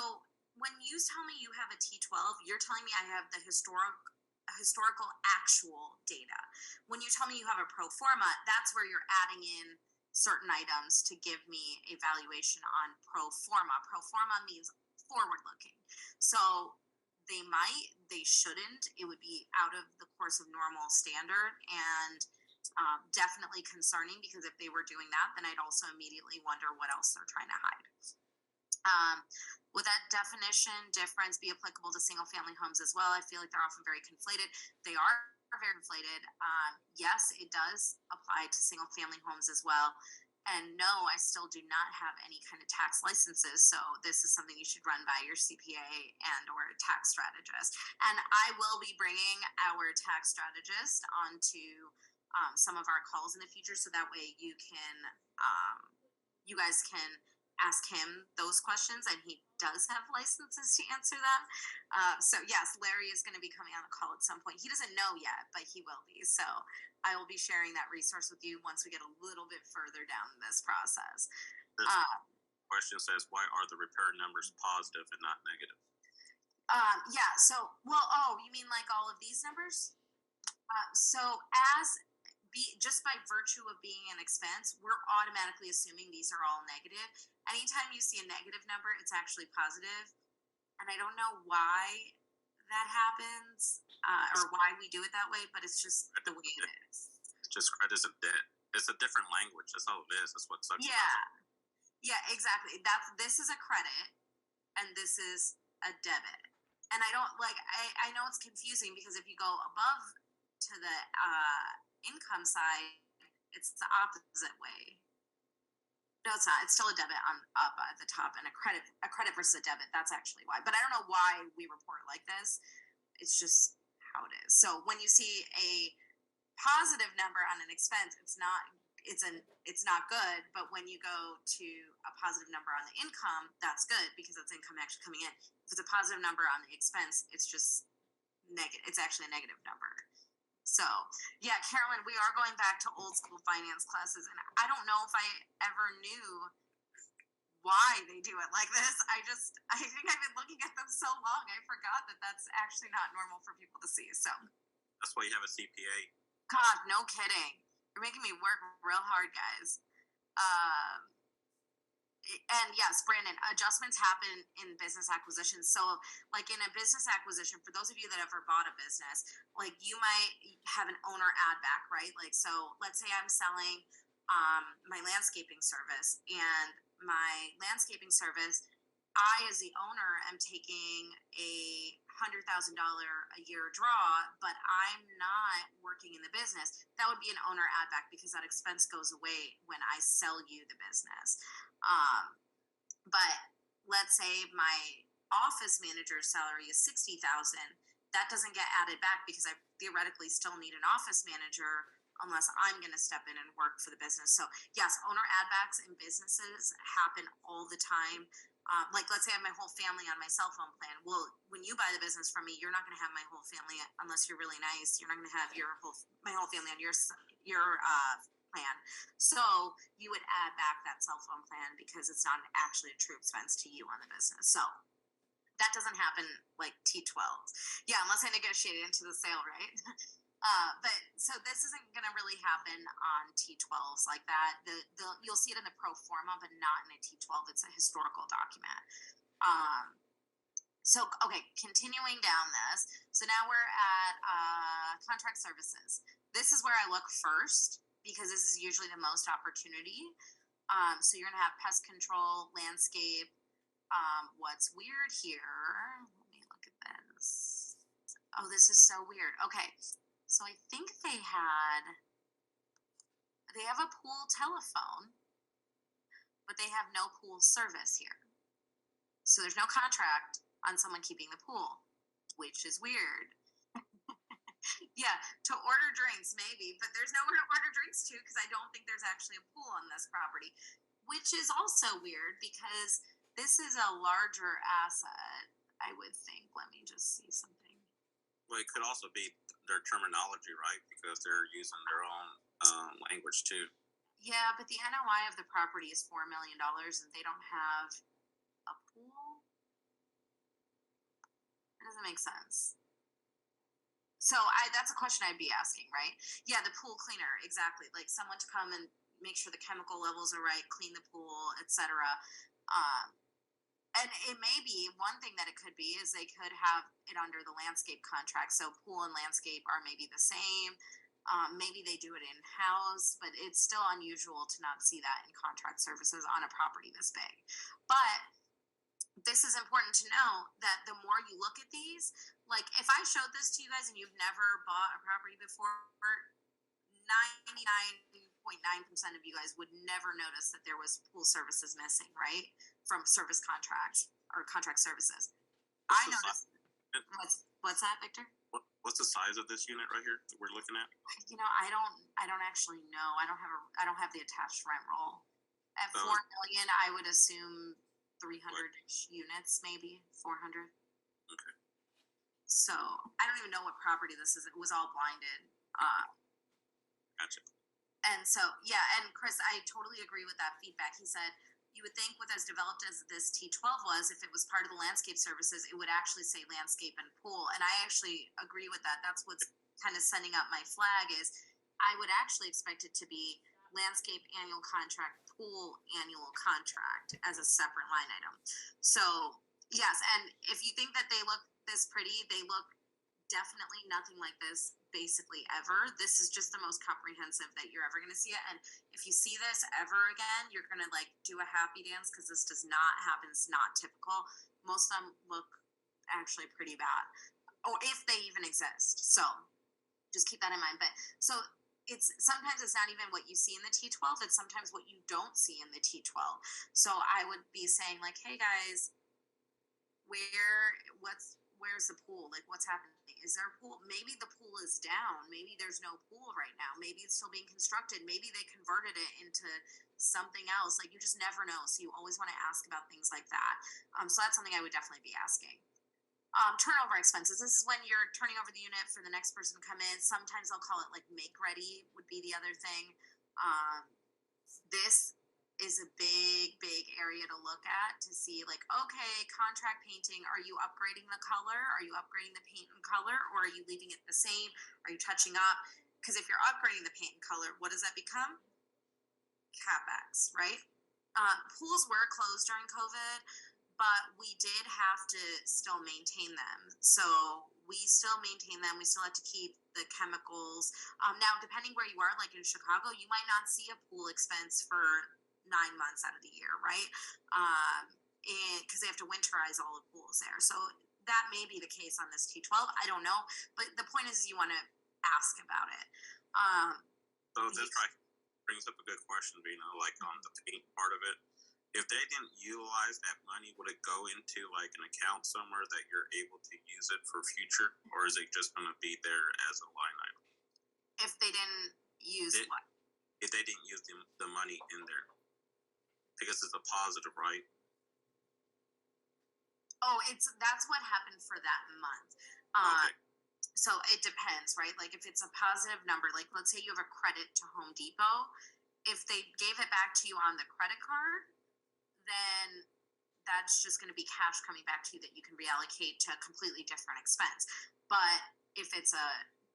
when you tell me you have a T12, you're telling me I have the historical actual data. When you tell me you have a pro forma, that's where you're adding in certain items to give me a valuation on pro forma. Pro forma means forward looking. So they shouldn't. It would be out of the course of normal standard and definitely concerning because if they were doing that, then I'd also immediately wonder what else they're trying to hide. Would that definition difference be applicable to single family homes as well? I feel like they're often very conflated. They are very conflated. Yes, it does apply to single family homes as well. And no, I still do not have any kind of tax licenses. So this is something you should run by your CPA and or tax strategist. And I will be bringing our tax strategist onto some of our calls in the future. So that way you guys can ask him those questions, and he does have licenses to answer them. So yes, Larry is going to be coming on the call at some point. He doesn't know yet, but he will be. So I will be sharing that resource with you once we get a little bit further down this process. This question says, why are the repair numbers positive and not negative? Yeah, so, you mean like all of these numbers? Just by virtue of being an expense, we're automatically assuming these are all negative. Anytime you see a negative number, it's actually positive. And I don't know why that happens or why we do it that way, but it's just the way it is. It's just credit a debt. It's a different language. That's all it is. That's what sucks. Yeah, exactly. This is a credit and this is a debit. And I don't I know it's confusing because if you go above to the income side, it's the opposite way. No, it's not. It's still a debit up at the top, and a credit versus a debit. That's actually why. But I don't know why we report like this. It's just how it is. So when you see a positive number on an expense, it's not it's not good. But when you go to a positive number on the income, that's good because that's income actually coming in. If it's a positive number on the expense, it's just negative. It's actually a negative number. So yeah, Carolyn, we are going back to old school finance classes, and I don't know if I ever knew why they do it like this. I think I've been looking at them so long, I forgot that that's actually not normal for people to see. So That's why you have a CPA. God, no kidding. You're making me work real hard, guys. Um, and yes, Brandon, adjustments happen in business acquisitions. So, like in a business acquisition, for those of you that ever bought a business, like you might have an owner add back, right? Like, so let's say I'm selling my landscaping service, and my landscaping service, I, as the owner, am taking a $100,000 a year draw, but I'm not working in the business. That would be an owner add back because that expense goes away when I sell you the business. But let's say my office manager's salary is 60,000. That doesn't get added back because I theoretically still need an office manager unless I'm going to step in and work for the business. So yes, owner add backs in businesses happen all the time. Like let's say I have my whole family on my cell phone plan. Well, when you buy the business from me, you're not going to have my whole family unless you're really nice. You're not going to have my whole family on your plan. So you would add back that cell phone plan because it's not actually a true expense to you on the business. So that doesn't happen like T12. Yeah, unless I negotiate it into the sale, right? But so this isn't going to really happen on T12s like that. You'll see it in the pro forma, but not in a T12. It's a historical document. So, okay, continuing down this. So now we're at contract services. This is where I look first because this is usually the most opportunity. So you're going to have pest control, landscape. What's weird here? Let me look at this. Oh, this is so weird. Okay. So I think they have a pool telephone, but they have no pool service here. So there's no contract on someone keeping the pool, which is weird. Yeah, to order drinks maybe, but there's nowhere to order drinks to because I don't think there's actually a pool on this property, which is also weird because this is a larger asset, I would think. Let me just see something. Well, it could also be their terminology, right? Because they're using their own language too. Yeah, but the NOI of the property is $4 million, and they don't have a pool. It doesn't make sense. So that's a question I'd be asking, right? Yeah, the pool cleaner, exactly. Like someone to come and make sure the chemical levels are right, clean the pool, etc. And it may be one thing that it could be is they could have it under the landscape contract. So pool and landscape are maybe the same. Maybe they do it in house, but it's still unusual to not see that in contract services on a property this big. But this is important to know that the more you look at these, like if I showed this to you guys and you've never bought a property before, 99.9% of you guys would never notice that there was pool services missing, right? From service contracts or contract services. I noticed. What's that, Victor? What's the size of this unit right here that we're looking at? You know, I don't actually know. I don't have the attached rent roll. At 4 million, I would assume 300 units, maybe 400. Okay. So I don't even know what property this is. It was all blinded. Gotcha. And so, yeah, and Chris, I totally agree with that feedback. He said, you would think with as developed as this T12 was, if it was part of the landscape services, it would actually say landscape and pool. And I actually agree with that. That's what's kind of sending up my flag is I would actually expect it to be landscape annual contract, pool annual contract as a separate line item. So, yes, and if you think that they look this pretty, they look definitely nothing like this basically ever. This is just the most comprehensive that you're ever going to see it. And if you see this ever again, you're going to like do a happy dance because this does not happen. It's not typical. Most of them look actually pretty bad, or if they even exist. So just keep that in mind. But so it's sometimes it's not even what you see in the T12. It's sometimes what you don't see in the T12. So I would be saying like, hey guys, where's the pool? Like, what's happening? Is there a pool? Maybe the pool is down. Maybe there's no pool right now. Maybe it's still being constructed. Maybe they converted it into something else. Like, you just never know. So you always want to ask about things like that. So that's something I would definitely be asking. Turnover expenses. This is when you're turning over the unit for the next person to come in. Sometimes I'll call it like make ready would be the other thing. Um, this is a big area to look at to see like, okay, contract painting, are you upgrading the color? Are you upgrading the paint and color? Or are you leaving it the same? Are you touching up? Because if you're upgrading the paint and color, what does that become? CapEx, right? Pools were closed during COVID, but we did have to still maintain them. So we still maintain them. We still had to keep the chemicals. Now, depending where you are, like in Chicago, you might not see a pool expense for 9 months out of the year, right? Because they have to winterize all the pools there. So that may be the case on this T12. I don't know. But the point is you want to ask about it. So this brings up a good question, Veena, like on the paint part of it. If they didn't utilize that money, would it go into like an account somewhere that you're able to use it for future, or is it just going to be there as a line item? If they didn't use what? If they didn't use the money in there, because it's a positive, right? Oh, that's what happened for that month. Okay. So it depends, right? Like if it's a positive number, like let's say you have a credit to Home Depot, if they gave it back to you on the credit card, then that's just going to be cash coming back to you that you can reallocate to a completely different expense. But if it's a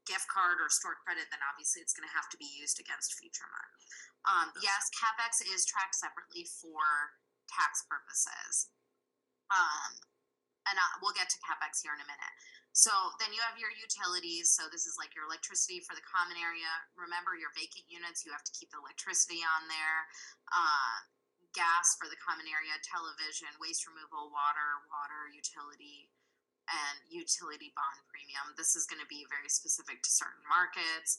gift card or store credit, then obviously it's going to have to be used against future money. Yes, CapEx is tracked separately for tax purposes. And we'll get to CapEx here in a minute. So then you have your utilities. So this is like your electricity for the common area. Remember your vacant units, you have to keep the electricity on there. Gas for the common area, television, waste removal, water, utility, and utility bond premium. This is going to be very specific to certain markets.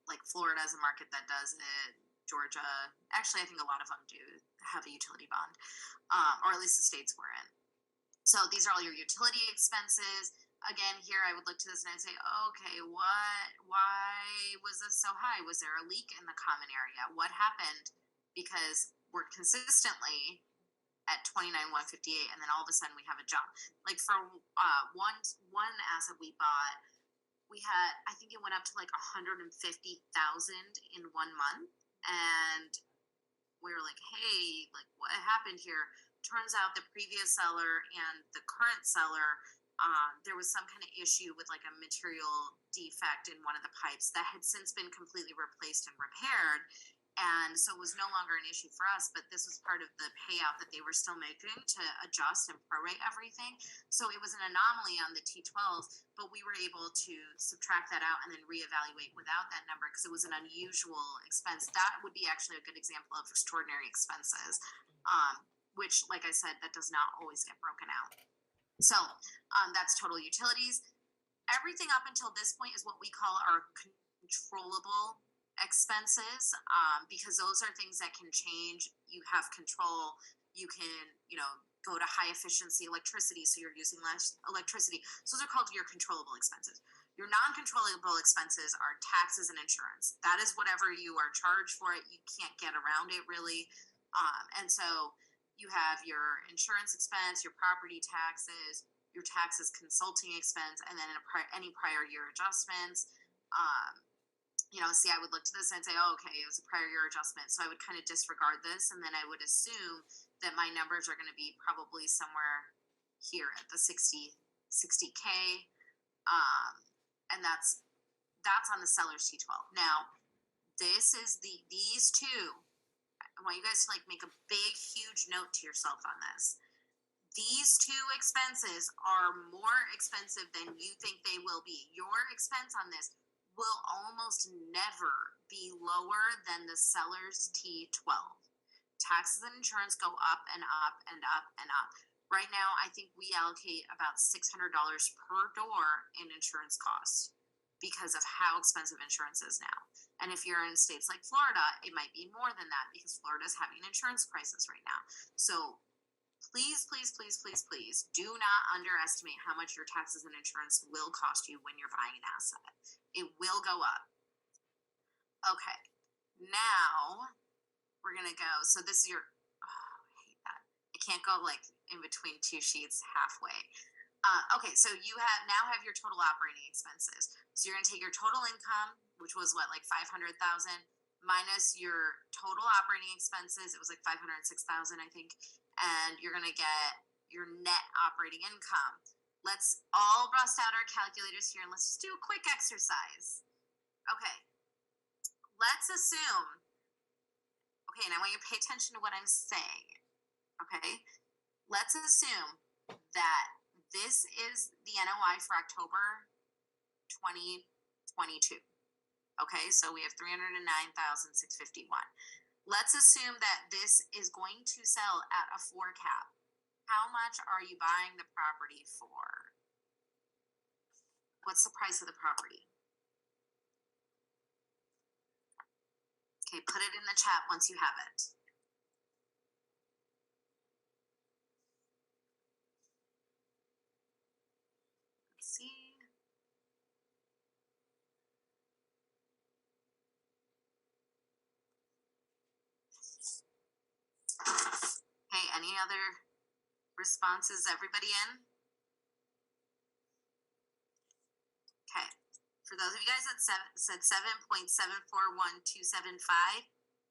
Like Florida is a market that does it. Georgia, actually, I think a lot of them do have a utility bond, or at least the states we're in. So these are all your utility expenses. Again, here I would look to this and I'd say, okay, why was this so high? Was there a leak in the common area? What happened? Because we're consistently at 29,158, and then all of a sudden we have a jump. Like for one asset we bought, we had, I think it went up to like 150,000 in 1 month, and we were like, hey, like what happened here? Turns out the previous seller and the current seller, there was some kind of issue with like a material defect in one of the pipes that had since been completely replaced and repaired. And so it was no longer an issue for us, but this was part of the payout that they were still making to adjust and prorate everything. So it was an anomaly on the T12, but we were able to subtract that out and then reevaluate without that number because it was an unusual expense. That would be actually a good example of extraordinary expenses, which, like I said, that does not always get broken out. So that's total utilities. Everything up until this point is what we call our controllable expenses, because those are things that can change. You have control. You can, go to high efficiency electricity, so you're using less electricity. So those are called your controllable expenses. Your non-controllable expenses are taxes and insurance. That is whatever you are charged for it. You can't get around it really. And so you have your insurance expense, your property taxes, your taxes consulting expense, and then any prior year adjustments. I would look to this and I'd say, oh, okay, it was a prior year adjustment. So I would kind of disregard this. And then I would assume that my numbers are going to be probably somewhere here at the 60K. And that's on the seller's T12. Now, these two, I want you guys to like make a big, huge note to yourself on this. These two expenses are more expensive than you think they will be. Your expense on this will almost never be lower than the seller's T12. Taxes and insurance go up and up and up and up. Right now, I think we allocate about $600 per door in insurance costs because of how expensive insurance is now. And if you're in states like Florida, it might be more than that because Florida is having an insurance crisis right now. So please, please, please, please, please do not underestimate how much your taxes and insurance will cost you when you're buying an asset. It will go up. Okay, now we're gonna go. So this is your. Oh, I hate that. I can't go like in between two sheets halfway. Okay, so you have your total operating expenses. So you're gonna take your total income, which was what, like 500,000, minus your total operating expenses. It was like 506,000, I think, and you're gonna get your net operating income. Let's all bust out our calculators here and let's just do a quick exercise. Okay, let's assume. Okay, and I want you to pay attention to what I'm saying. Okay, let's assume that this is the NOI for October 2022. Okay, so we have 309,651. Let's assume that this is going to sell at a 4 cap. How much are you buying the property for? What's the price of the property? Okay, put it in the chat once you have it. See. Okay, any other responses? Everybody in? Okay, for those of you guys that said 7.741275,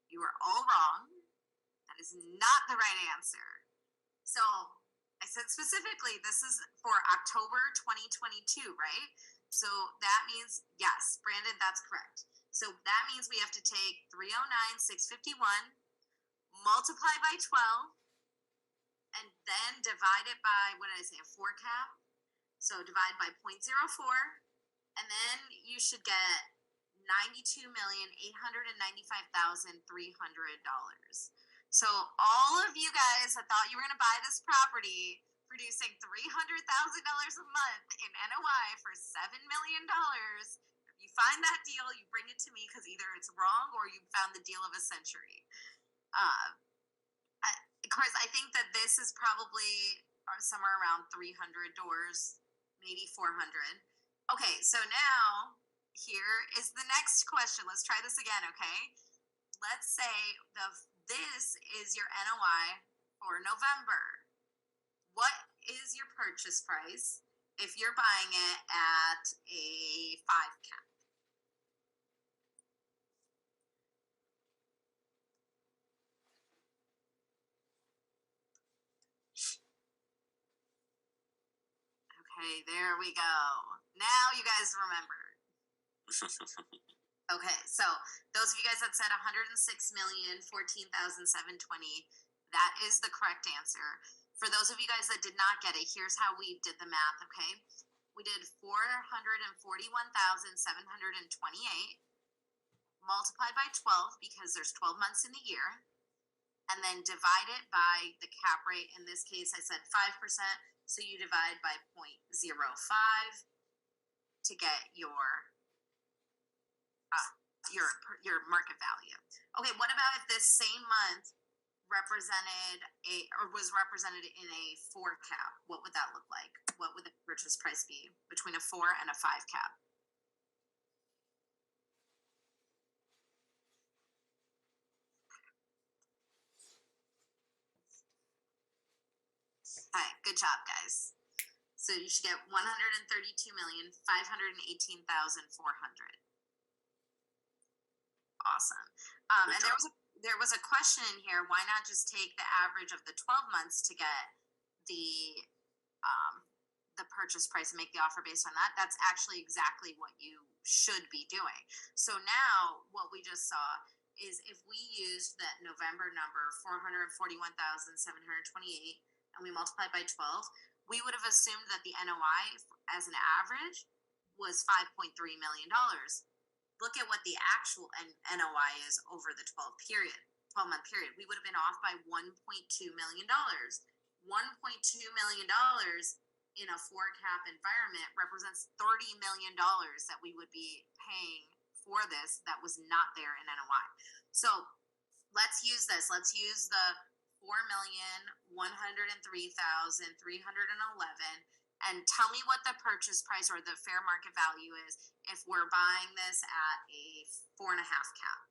you are all wrong. That is not the right answer. So I said specifically, this is for October 2022, right? So that means, yes, Brandon, that's correct. So that means we have to take 309,651, multiply by 12, and then divide it by, what did I say, a 4 cap? So divide by 0.04, and then you should get $92,895,300. So all of you guys that thought you were going to buy this property producing $300,000 a month in NOI for $7 million, if you find that deal, you bring it to me because either it's wrong or you found the deal of a century. Of course, I think that this is probably somewhere around 300 doors, maybe 400. Okay, so now here is the next question. Let's try this again, okay? Let's say this is your NOI for November. What is your purchase price if you're buying it at a 5 cap? Okay, there we go. Now you guys remember. Okay, so those of you guys that said 106,014,720, that is the correct answer. For those of you guys that did not get it, here's how we did the math, okay? We did 441,728 multiplied by 12 because there's 12 months in the year, and then divide it by the cap rate. In this case, I said 5%, so you divide by 0.05 to get your market value. Okay, what about if this same month was represented in a 4 cap? What would that look like? What would the purchase price be between a 4 and a 5 cap? All right, good job, guys. So you should get 132,518,400. Awesome. And there was a question in here. Why not just take the average of the 12 months to get the purchase price and make the offer based on that? That's actually exactly what you should be doing. So now what we just saw is if we used that November number, 441,728, and we multiplied by 12, we would have assumed that the NOI as an average was $5.3 million. Look at what the actual NOI is over the 12-month period. We would have been off by $1.2 million. $1.2 million in a 4 cap environment represents $30 million that we would be paying for this that was not there in NOI. So let's use this. Let's use the 4,103,311. And tell me what the purchase price or the fair market value is if we're buying this at a 4.5 cap.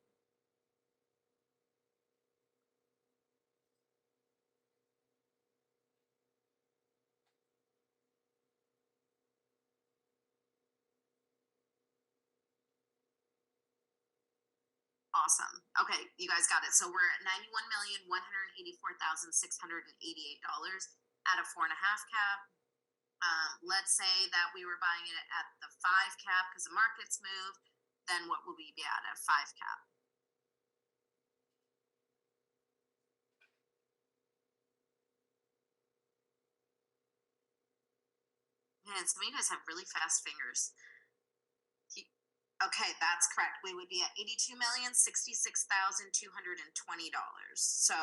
Awesome. Okay, you guys got it. So we're at $91,184,688 at a 4.5 cap. Let's say that we were buying it at the 5 cap because the market's moved. Then what will we be at a 5 cap? Man, some of you guys have really fast fingers. Okay, that's correct. We would be at $82,066,220. So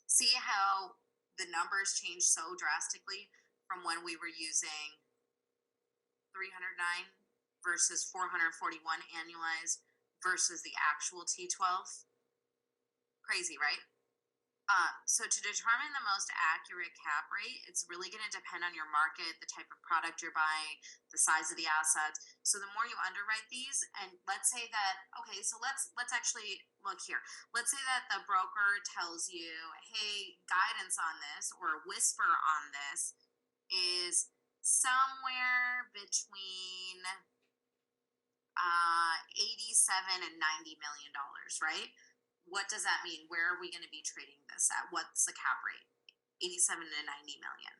see how the numbers changed so drastically from when we were using 309 versus 441 annualized versus the actual T12. Crazy, right? So to determine the most accurate cap rate, it's really going to depend on your market, the type of product you're buying, the size of the assets. So the more you underwrite these, and let's say that, okay, so let's actually look here. Let's say that the broker tells you, hey, guidance on this or whisper on this is somewhere between 87 and $90 million, right? What does that mean? Where are we going to be trading this at? What's the cap rate? 87 to 90 million.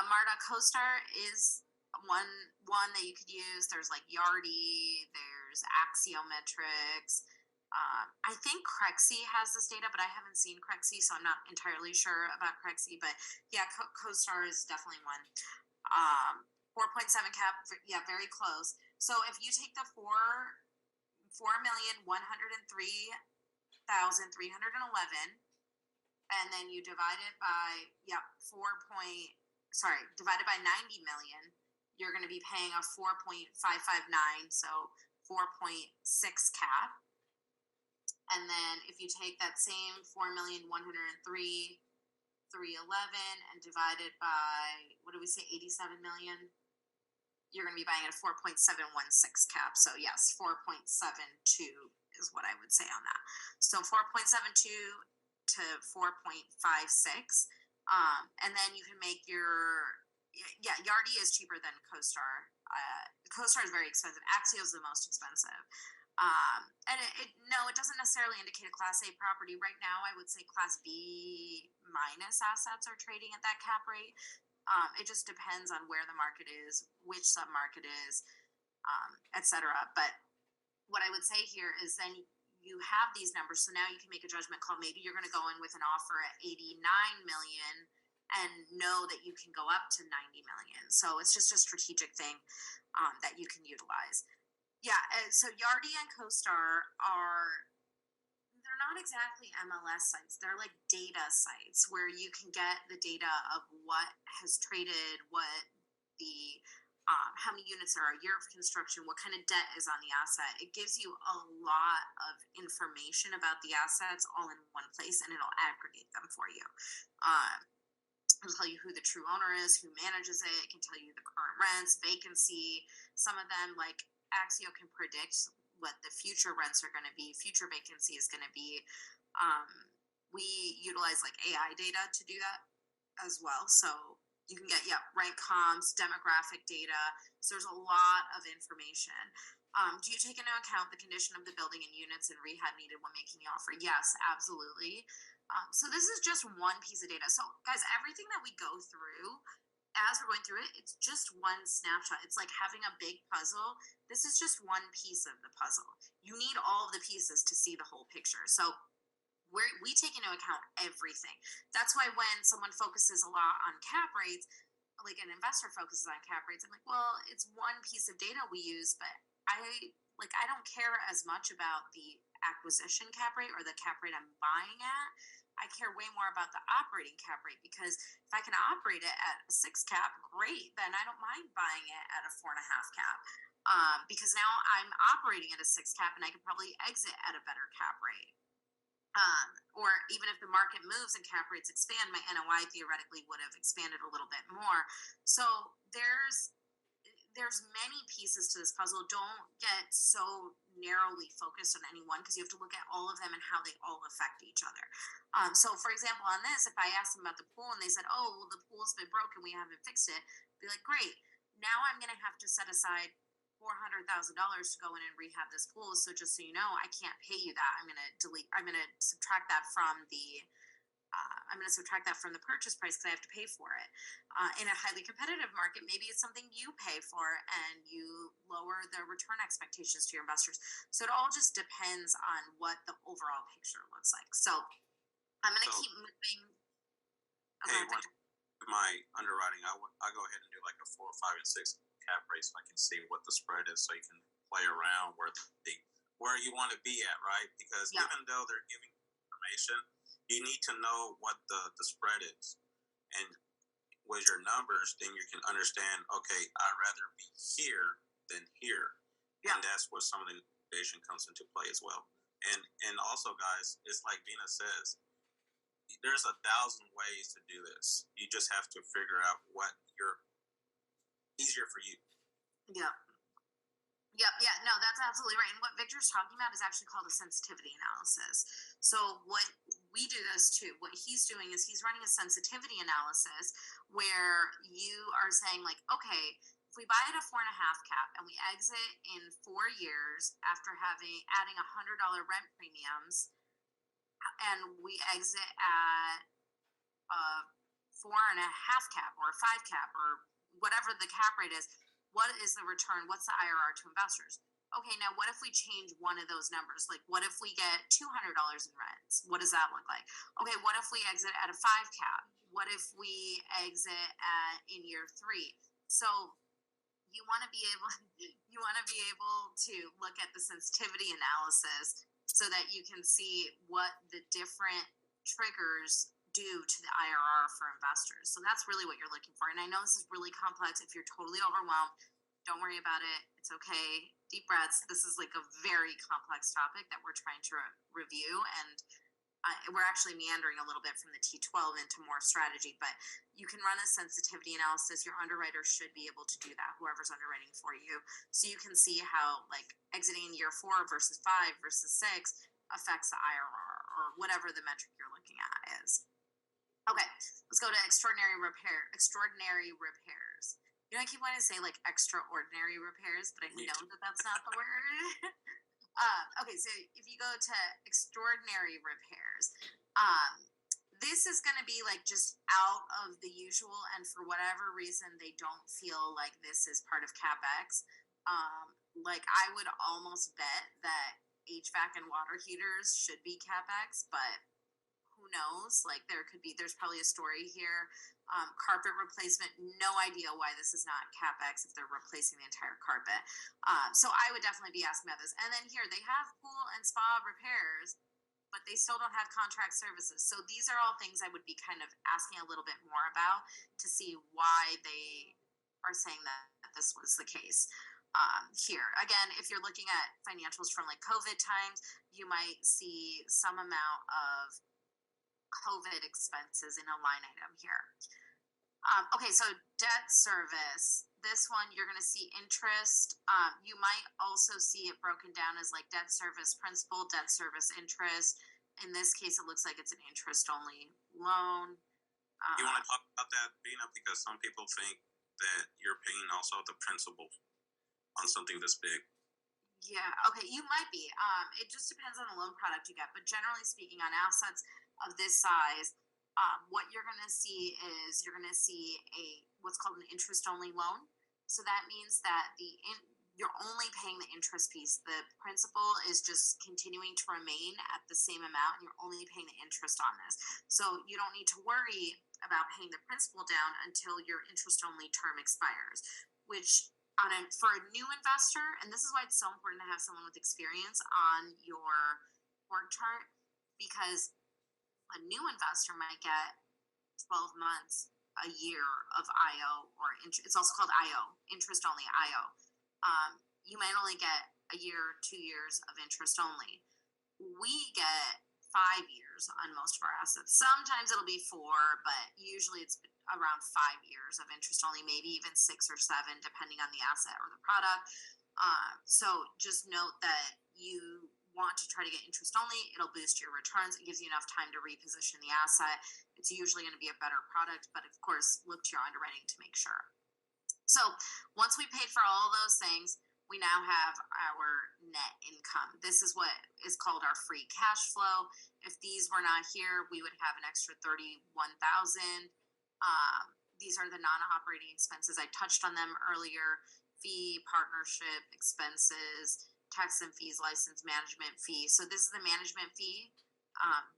Marta, CoStar is one that you could use. There's like Yardi, there's Axiometrics. I think Crexy has this data, but I haven't seen Crexy, so I'm not entirely sure about Crexy. But yeah, CoStar is definitely one. 4.7 cap, yeah, very close. So if you take the 4,103,311, and then you divide it by divided by 90 million, you're going to be paying a 4.559, so 4.6 cap. And then if you take that same 4,103,311 and divide it by, what do we say, 87 million, you're going to be buying at a 4.716 cap. So yes, 4.72 is what I would say on that. So 4.72 to 4.56. And then you can make your, Yardi is cheaper than CoStar. CoStar is very expensive. Axio is the most expensive. And it doesn't necessarily indicate a Class A property. Right now, I would say Class B minus assets are trading at that cap rate. It just depends on where the market is, which submarket is, etc. But what I would say here is then you have these numbers, so now you can make a judgment call. Maybe you're going to go in with an offer at 89 million and know that you can go up to 90 million. So it's just a strategic thing that you can utilize. Yeah, so Yardi and CoStar they're not exactly MLS sites. They're like data sites where you can get the data of what has traded, what the how many units are a year of construction, what kind of debt is on the asset. It gives you a lot of information about the assets all in one place, and it'll aggregate them for you. It'll tell you who the true owner is, who manages it. It can tell you the current rents, vacancy. Some of them, like Axio, can predict what the future rents are going to be, future vacancy is going to be. We utilize like AI data to do that as well. So you can get rank comps, demographic data. So there's a lot of information. Do you take into account the condition of the building and units and rehab needed when making the offer? Yes, absolutely. So this is just one piece of data. So guys, everything that we go through as we're going through it, it's just one snapshot. It's like having a big puzzle. This is just one piece of the puzzle. You need all of the pieces to see the whole picture. So we take into account everything. That's why when someone focuses a lot on cap rates, like an investor focuses on cap rates, I'm like, well, it's one piece of data we use, but I don't care as much about the acquisition cap rate or the cap rate I'm buying at. I care way more about the operating cap rate, because if I can operate it at a six cap, great. Then I don't mind buying it at a 4.5 cap, because now I'm operating at a six cap and I could probably exit at a better cap rate. Or even if the market moves and cap rates expand, my NOI theoretically would have expanded a little bit more. So there's many pieces to this puzzle. Don't get so narrowly focused on any one, because you have to look at all of them and how they all affect each other. So for example, on this, if I asked them about the pool and they said, "Oh, well, the pool's been broken, we haven't fixed it," be like, "Great. Now I'm going to have to set aside $400,000 to go in and rehab this pool. So just so you know, I can't pay you that. I'm going to delete. I'm going to subtract that from the I'm going to subtract that from the purchase price because I have to pay for it." In a highly competitive market, maybe it's something you pay for and you lower the return expectations to your investors. So it all just depends on what the overall picture looks like. So I'm going to So keep moving. hey, Okay. when my underwriting, I go ahead and do like a 4, 5, and 6 cap rate so I can see what the spread is, so you can play around where you want to be at, right? Because Yeah. even though they're giving information, you need to know what the spread is, and with your numbers, then you can understand. Okay, I'd rather be here than here, Yeah. and that's where some of the negotiation comes into play as well. And also, guys, it's like Veena says, there's 1,000 ways to do this. You just have to figure out what you're easier for you. Yeah. Yep, yeah, no, that's absolutely right. And what Victor's talking about is actually called a sensitivity analysis. So what we do this too. What he's doing is he's running a sensitivity analysis where you are saying like, okay, if we buy at a 4.5 cap and we exit in 4 years after having adding $100 rent premiums, and we exit at a 4.5 cap or a 5 cap or whatever the cap rate is, what is the return? What's the IRR to investors? Okay, now what if we change one of those numbers? Like, what if we get $200 in rents? What does that look like? Okay, what if we exit at a 5 cap? What if we exit at in year 3? So you want to be able you want to be able to look at the sensitivity analysis so that you can see what the different triggers do to the IRR for investors. So that's really what you're looking for. And I know this is really complex. If you're totally overwhelmed, don't worry about it. It's okay. Deep breaths. This is like a very complex topic that we're trying to review, and we're actually meandering a little bit from the T12 into more strategy. But you can run a sensitivity analysis. Your underwriter should be able to do that, whoever's underwriting for you, so you can see how like exiting in year 4 versus 5 versus 6 affects the IRR or whatever the metric you're looking at is. Okay, let's go to extraordinary repairs. You know, I keep wanting to say like extraordinary repairs, but I know that that's not the word. Okay, so if you go to extraordinary repairs, this is going to be like just out of the usual, and for whatever reason, they don't feel like this is part of CapEx. Like I would almost bet that HVAC and water heaters should be CapEx, but who knows? Like there's probably a story here. Carpet replacement, no idea why this is not CapEx if they're replacing the entire carpet. So I would definitely be asking about this. And then here they have pool and spa repairs, but they still don't have contract services. So these are all things I would be kind of asking a little bit more about to see why they are saying that this was the case. Here again, if you're looking at financials from like COVID times, you might see some amount of COVID expenses in a line item here. Okay, so debt service. This one, you're going to see interest. You might also see it broken down as like debt service principal, debt service interest. In this case, it looks like it's an interest-only loan. You want to talk about that, Veena, because some people think that you're paying also the principal on something this big. Yeah, okay, you might be. It just depends on the loan product you get. But generally speaking, on assets of this size, what you're going to see is you're going to see what's called an interest-only loan. So that means that you're only paying the interest piece. The principal is just continuing to remain at the same amount, and you're only paying the interest on this. So you don't need to worry about paying the principal down until your interest-only term expires, which for a new investor, and this is why it's so important to have someone with experience on your org chart, because A new investor might get 12 months, a year of IO, or it's also called IO, interest only IO. You might only get a year, 2 years of interest only. We get 5 years on most of our assets. Sometimes it'll be four, but usually it's around 5 years of interest only, maybe even 6 or 7, depending on the asset or the product. So just note that you want to try to get interest only. It'll boost your returns. It gives you enough time to reposition the asset. It's usually going to be a better product, but of course, look to your underwriting to make sure. So once we paid for all those things, we now have our net income. This is what is called our free cash flow. If these were not here, we would have an extra 31,000. These are the non-operating expenses. I touched on them earlier: fee, partnership expenses, tax and fees, license management fee. So this is the management fee.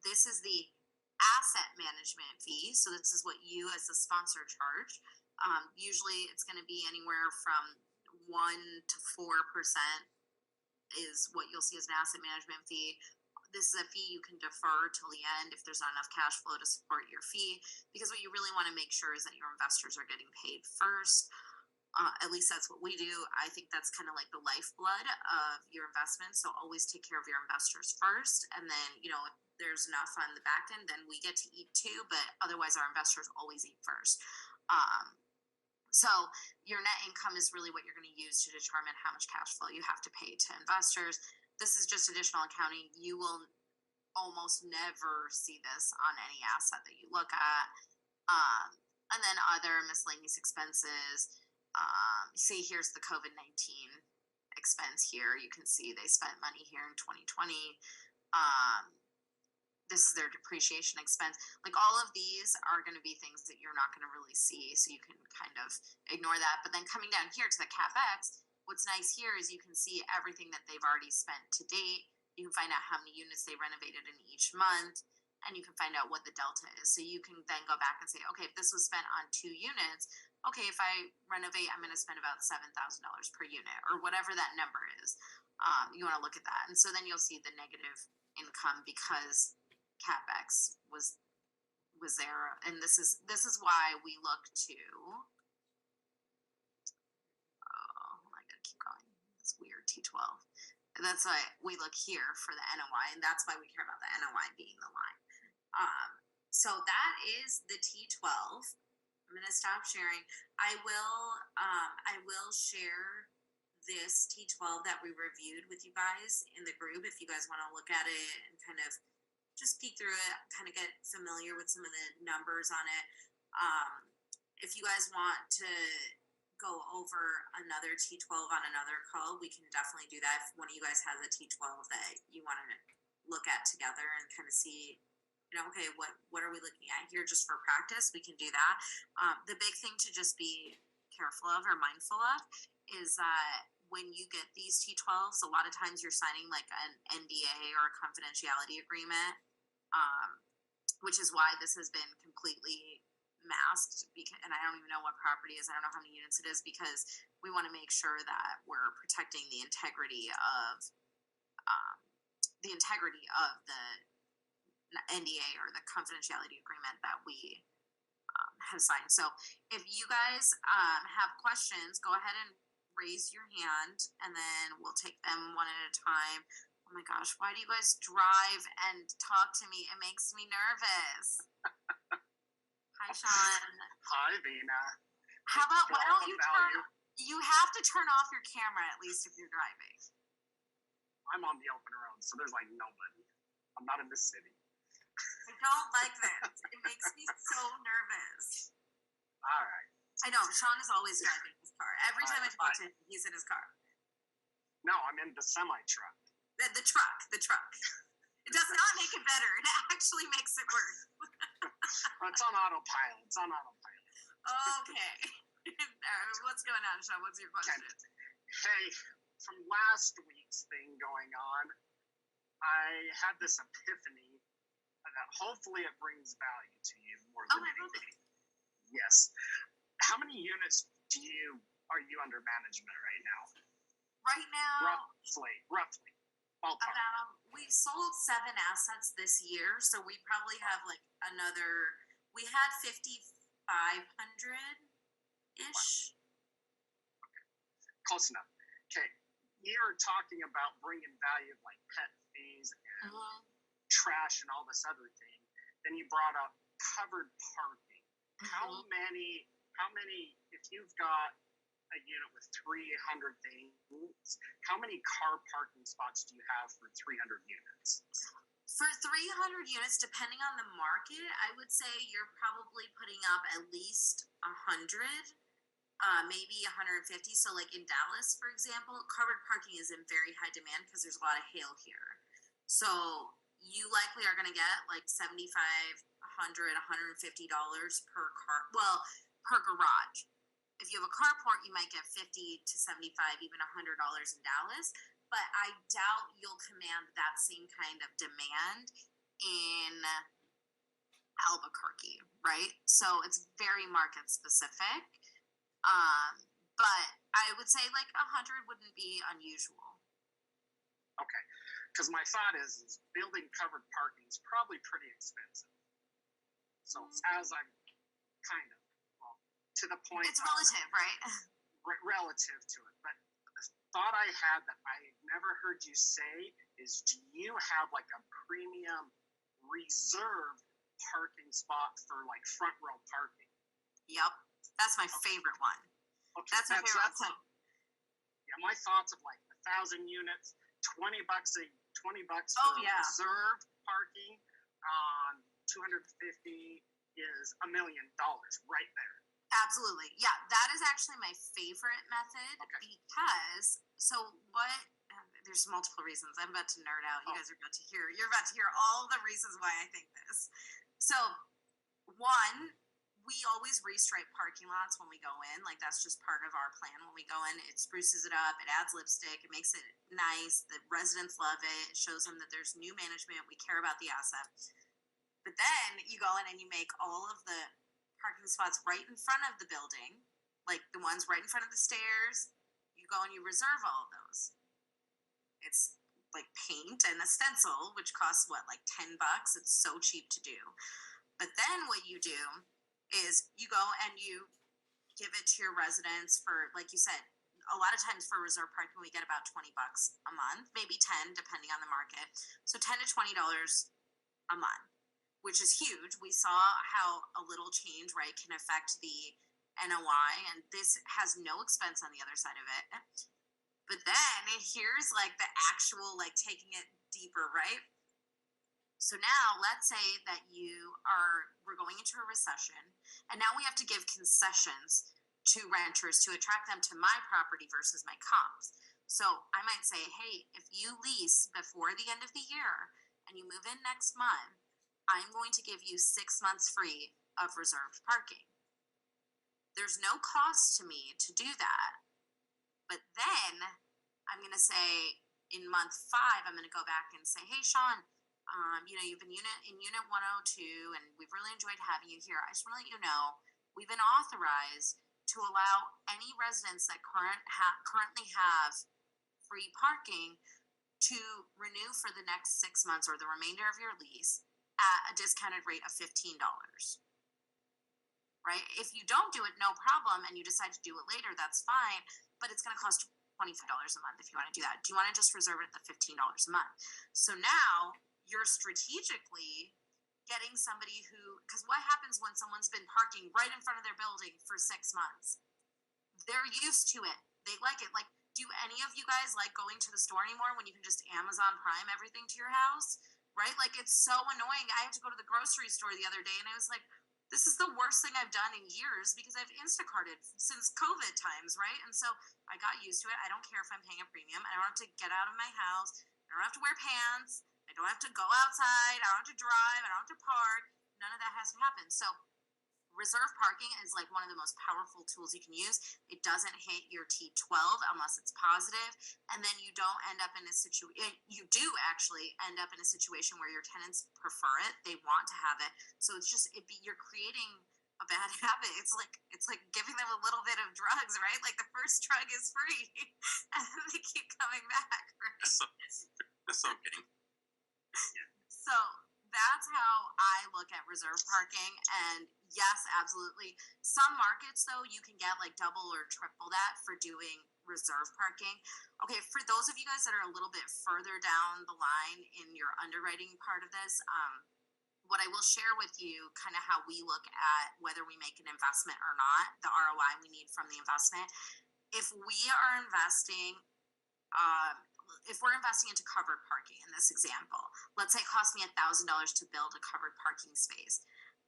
This is the asset management fee. So this is what you as the sponsor charge. Usually it's going to be anywhere from 1 to 4% is what you'll see as an asset management fee. This is a fee you can defer till the end if there's not enough cash flow to support your fee, because what you really want to make sure is that your investors are getting paid first. At least that's what we do. I think that's kind of like the lifeblood of your investment. So always take care of your investors first. And then, if there's enough on the back end, then we get to eat too. But otherwise, our investors always eat first. So your net income is really what you're going to use to determine how much cash flow you have to pay to investors. This is just additional accounting. You will almost never see this on any asset that you look at. And then other miscellaneous expenses. See, here's the COVID-19 expense here. You can see they spent money here in 2020. This is their depreciation expense. Like, all of these are going to be things that you're not going to really see, so you can kind of ignore that. But then coming down here to the CapEx, what's nice here is you can see everything that they've already spent to date. You can find out how many units they renovated in each month, and you can find out what the delta is. So you can then go back and say, okay, if this was spent on 2 units, okay, if I renovate, I'm going to spend about $7,000 per unit, or whatever that number is. You want to look at that. And so then you'll see the negative income because CapEx was there. And this is why we look to, I gotta keep going. It's weird, T12. And that's why we look here for the NOI, and that's why we care about the NOI being the line. So that is the T12. I'm gonna stop sharing. I will share this T12 that we reviewed with you guys in the group if you guys want to look at it and kind of just peek through it, kind of get familiar with some of the numbers on it. If you guys want to go over another T12 on another call, we can definitely do that. If one of you guys has a T12 that you want to look at together and kind of see, okay, what are we looking at here just for practice, we can do that. The big thing to just be careful of or mindful of is that when you get these T12s, a lot of times you're signing like an NDA or a confidentiality agreement, which is why this has been completely masked. And I don't even know what property is. I don't know how many units it is, because we want to make sure that we're protecting the integrity of the NDA or the confidentiality agreement that we have signed. So if you guys have questions, go ahead and raise your hand, and then we'll take them one at a time. Oh my gosh, why do you guys drive and talk to me? It makes me nervous. Hi, Sean. Hi, Veena. How about, why don't you have to turn off your camera at least if you're driving. I'm on the open road, so there's like nobody. I'm not in the city. I don't like this. It makes me so nervous. All right. I know, Sean is always driving his car. Every time I talk to him, he's in his car. No, I'm in the semi-truck. The truck. It does not make it better. It actually makes it worse. It's on autopilot. Okay. What's going on, Sean? What's your question? Hey, from last week's thing going on, I had this epiphany that hopefully it brings value to you more than anything. Yes. How many units are you under management right now? Right now? Roughly. Ballpark. We sold 7 assets this year, so we probably have like another. We had 5,500 ish. Close enough. Okay. You're talking about bringing value like pet fees and trash and all this other thing. Then you brought up covered parking. How many, if you've got a unit with 300 things, how many car parking spots do you have for 300 units? For 300 units, depending on the market, I would say you're probably putting up at least 100, maybe 150. So like in Dallas, for example, covered parking is in very high demand because there's a lot of hail here. So you likely are going to get like $75, $100, $150 per car, well, per garage. If you have a carport, you might get 50 to 75, even $100 in Dallas. But I doubt you'll command that same kind of demand in Albuquerque, right? So it's very market specific. But I would say like 100 wouldn't be unusual. Okay, because my thought is building covered parking is probably pretty expensive. So as I'm kind of, well, to the point. It's relative, right? Relative to it. But the thought I had that I never heard you say is, do you have like a premium reserved parking spot for like front row parking? Yep. That's my favorite one. Okay. That's my favorite one. Yeah, my thoughts of like 1,000 units, $20 for reserved parking on 250 is $1 million right there. Absolutely. Yeah, that is actually my favorite method because there's multiple reasons. I'm about to nerd out. You guys are about to hear. You're about to hear all the reasons why I think this. So, one, we always restripe parking lots when we go in. Like that's just part of our plan when we go in. It spruces it up. It adds lipstick. It makes it nice. The residents love it. It shows them that there's new management. We care about the asset. But then you go in and you make all of the parking spots right in front of the building, like the ones right in front of the stairs. You go and you reserve all of those. It's like paint and a stencil, which costs like $10. It's so cheap to do. But then what you do is you go and you give it to your residents for, like you said, a lot of times for reserve parking, we get about $20 a month, maybe 10, depending on the market. So $10 to $20 a month, which is huge. We saw how a little change, right, can affect the NOI, and this has no expense on the other side of it. But then here's like the actual, like taking it deeper, right? So now let's say that we're going into a recession and now we have to give concessions to renters to attract them to my property versus my comps. So I might say, hey, if you lease before the end of the year and you move in next month, I'm going to give you 6 months free of reserved parking. There's no cost to me to do that. But then I'm going to say in month 5, I'm going to go back and say, hey, Sean, you've been in unit 102 and we've really enjoyed having you here. I just want to let you know, we've been authorized to allow any residents that currently have free parking to renew for the next 6 months or the remainder of your lease at a discounted rate of $15. Right? If you don't do it, no problem, and you decide to do it later, that's fine, but it's going to cost $25 a month if you want to do that. Do you want to just reserve it at the $15 a month? So now you're strategically getting somebody because what happens when someone's been parking right in front of their building for 6 months? They're used to it. They like it. Like, do any of you guys like going to the store anymore when you can just Amazon Prime everything to your house? Right? Like, it's so annoying. I had to go to the grocery store the other day and I was like, this is the worst thing I've done in years because I've Instacarted since COVID times, right? And so I got used to it. I don't care if I'm paying a premium. I don't have to get out of my house. I don't have to wear pants. I don't have to go outside. I don't have to drive. I don't have to park. None of that has to happen. So reserve parking is like one of the most powerful tools you can use. It doesn't hit your T12 unless it's positive, and then you don't end up in a situation. You do actually end up in a situation where your tenants prefer it. They want to have it. So it's just you're creating a bad habit. It's like giving them a little bit of drugs, right? Like the first drug is free, and then they keep coming back. Right? That's okay. So that's how I look at reserve parking. And yes, absolutely. Some markets, though, you can get like double or triple that for doing reserve parking. Okay, for those of you guys that are a little bit further down the line in your underwriting part of this, what I will share with you kind of how we look at whether we make an investment or not, the ROI we need from the investment. If we are investing, um, if we're investing into covered parking in this example, let's say it cost me $1,000 to build a covered parking space.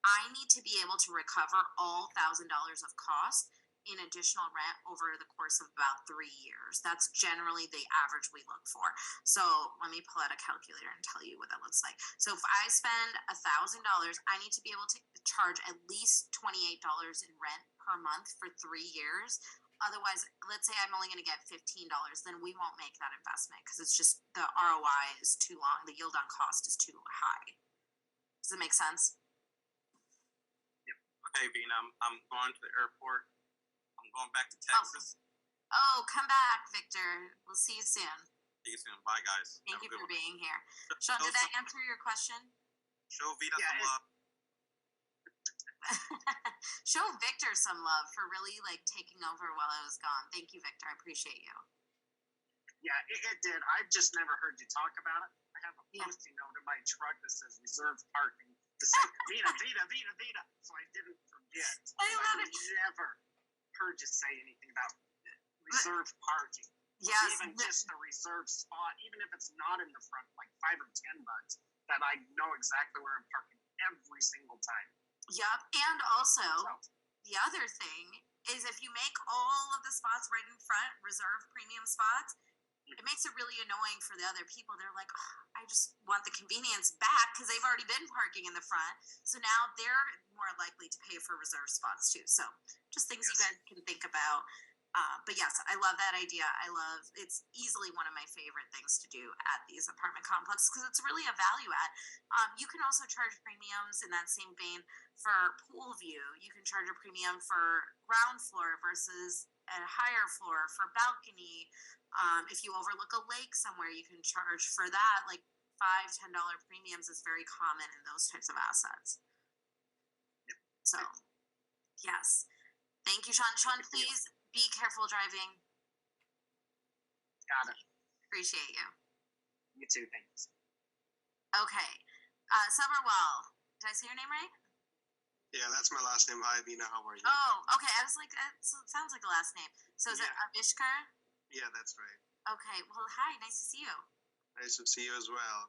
I need to be able to recover all $1,000 of cost in additional rent over the course of about 3 years. That's generally the average we look for. So let me pull out a calculator and tell you what that looks like. So if I spend $1,000, I need to be able to charge at least $28 in rent per month for 3 years. Otherwise, let's say I'm only going to get $15, then we won't make that investment because it's just the ROI is too long. The yield on cost is too high. Does it make sense? Okay, Veena, I'm going to the airport. I'm going back to Texas. Oh, come back, Victor. We'll see you soon. See you soon. Bye, guys. Thank you for being here. Sean, did I answer your question? Show Veena some love. Show Victor some love for really like taking over while I was gone. Thank you, Victor. I appreciate you. Yeah, it did. I've just never heard you talk about it. I have a posting note in my truck that says reserved parking to say Veena, Veena, Veena, Veena. So I didn't forget. I love it. Never heard you say anything about reserved parking. Yes. Even just a reserved spot, even if it's not in the front, like $5 or $10, that I know exactly where I'm parking every single time. Yep. And also, the other thing is if you make all of the spots right in front reserve premium spots, it makes it really annoying for the other people. They're like, oh, I just want the convenience back because they've already been parking in the front. So now they're more likely to pay for reserve spots too. So just things you guys can think about. But yes, I love that idea. It's easily one of my favorite things to do at these apartment complexes because it's really a value add. You can also charge premiums in that same vein for pool view. You can charge a premium for ground floor versus a higher floor for balcony. If you overlook a lake somewhere, you can charge for that. Like $5-10 premiums is very common in those types of assets. So, yes. Thank you, Sean. Sean, please be careful driving. Got it. Appreciate you. You too. Thanks. Okay. Summerwell. Did I say your name right? Yeah, that's my last name. Hi, Veena. How are you? Oh, okay. I was like, it sounds like a last name. So is it Avishkar? Yeah, that's right. Okay. Well, hi. Nice to see you. Nice to see you as well.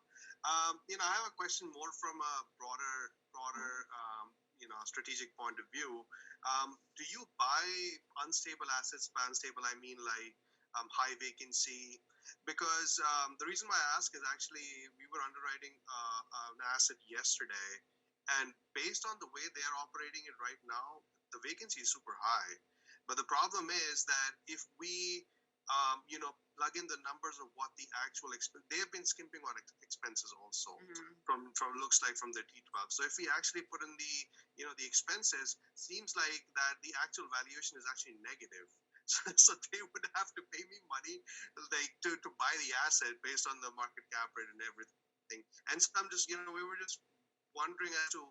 I have a question more from a broader, strategic point of view. Do you buy unstable assets? By unstable, I mean like high vacancy. Because the reason why I ask is actually we were underwriting an asset yesterday, and based on the way they are operating it right now, the vacancy is super high. But the problem is that if we plug in the numbers of what the actual they have been skimping on expenses also from looks like from the T12. So if we actually put in the expenses, seems like that the actual valuation is actually negative. So they would have to pay me money like to buy the asset based on the market cap rate and everything. And so I'm just we were just wondering as to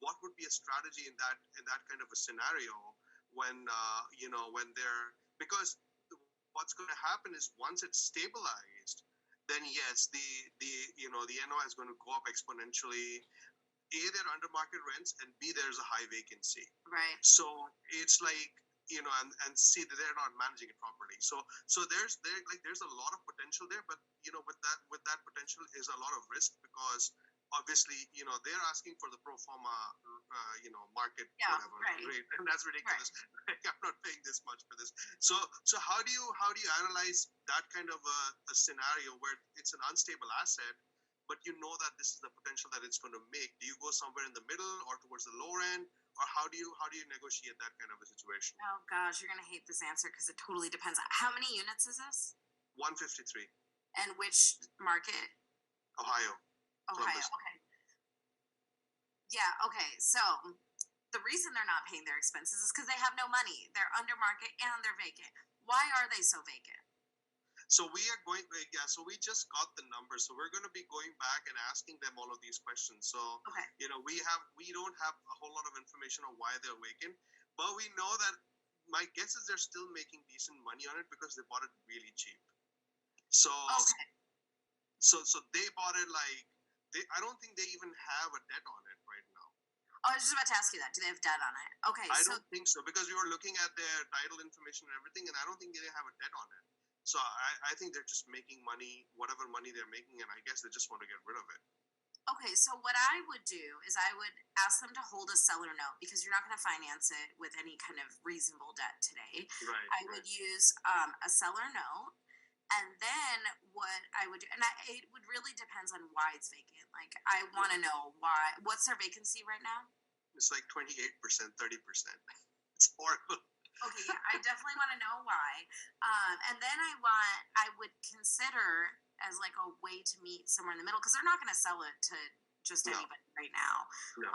what would be a strategy in that kind of a scenario when when they're, because what's going to happen is once it's stabilized, then yes, the NOI is going to go up exponentially. A, they're under market rents, and B, there's a high vacancy. Right. So it's like and C, that they're not managing it properly. So there's a lot of potential there, but with that potential is a lot of risk because obviously they're asking for the pro forma market rate, and that's ridiculous. Right. I'm not paying this much for this. So how do you analyze that kind of a scenario where it's an unstable asset, but that this is the potential that it's going to make? Do you go somewhere in the middle or towards the lower end, or how do you negotiate that kind of a situation? Oh gosh, you're gonna hate this answer because it totally depends. How many units is this? 153. And which market? Ohio. Columbus. Okay. Yeah, okay. So the reason they're not paying their expenses is because they have no money. They're under market and they're vacant. Why are they so vacant? So we are going, yeah. So we just got the numbers. So we're going to be going back and asking them all of these questions. So Okay. we don't have a whole lot of information on why they're vacant, but we know that my guess is they're still making decent money on it because they bought it really cheap. So Okay. so they bought it like I don't think they even have a debt on it right now. Oh, I was just about to ask you that. Do they have debt on it? Okay. I don't think so because we were looking at their title information and everything, and I don't think they have a debt on it. So I think they're just making money, whatever money they're making, and I guess they just want to get rid of it. Okay, so what I would do is I would ask them to hold a seller note because you're not going to finance it with any kind of reasonable debt today. Right. I would use a seller note, and then what I would do, and it would really depends on why it's vacant. Like I want to know why. What's their vacancy right now? It's like 28%, 30%. It's horrible. Okay, yeah, I definitely want to know why. And then I would consider as like a way to meet somewhere in the middle because they're not going to sell it to just No. anybody right now. No.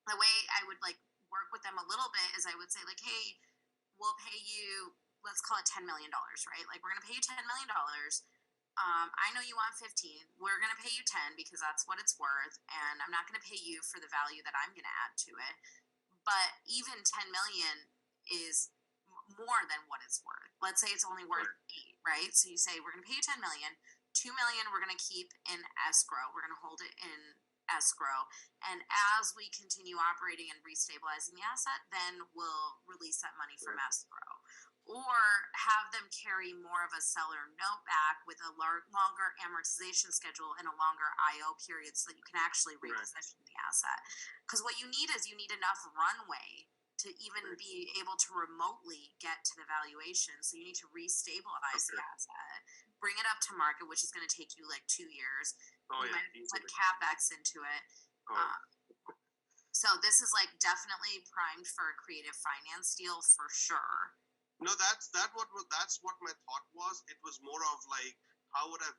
The way I would like work with them a little bit is I would say like, hey, we'll pay you, let's call it $10 million, right? Like we're going to pay you $10 million. I know you want 15. We're going to pay you 10 because that's what it's worth. And I'm not going to pay you for the value that I'm going to add to it. But even 10 million is more than what it's worth. Let's say it's only worth 8, right? So you say we're going to pay you 10 million, 2 million we're going to keep in escrow. We're going to hold it in escrow, and as we continue operating and restabilizing the asset, then we'll release that money from escrow, or have them carry more of a seller note back with a longer amortization schedule and a longer IO period so that you can actually repossession the asset. Because what you need is you need enough runway to even be able to remotely get to the valuation. So you need to restabilize the asset, bring it up to market, which is going to take you like 2 years. You might put CapEx into it. So this is like definitely primed for a creative finance deal for sure. No, that's what my thought was. It was more of like, how would I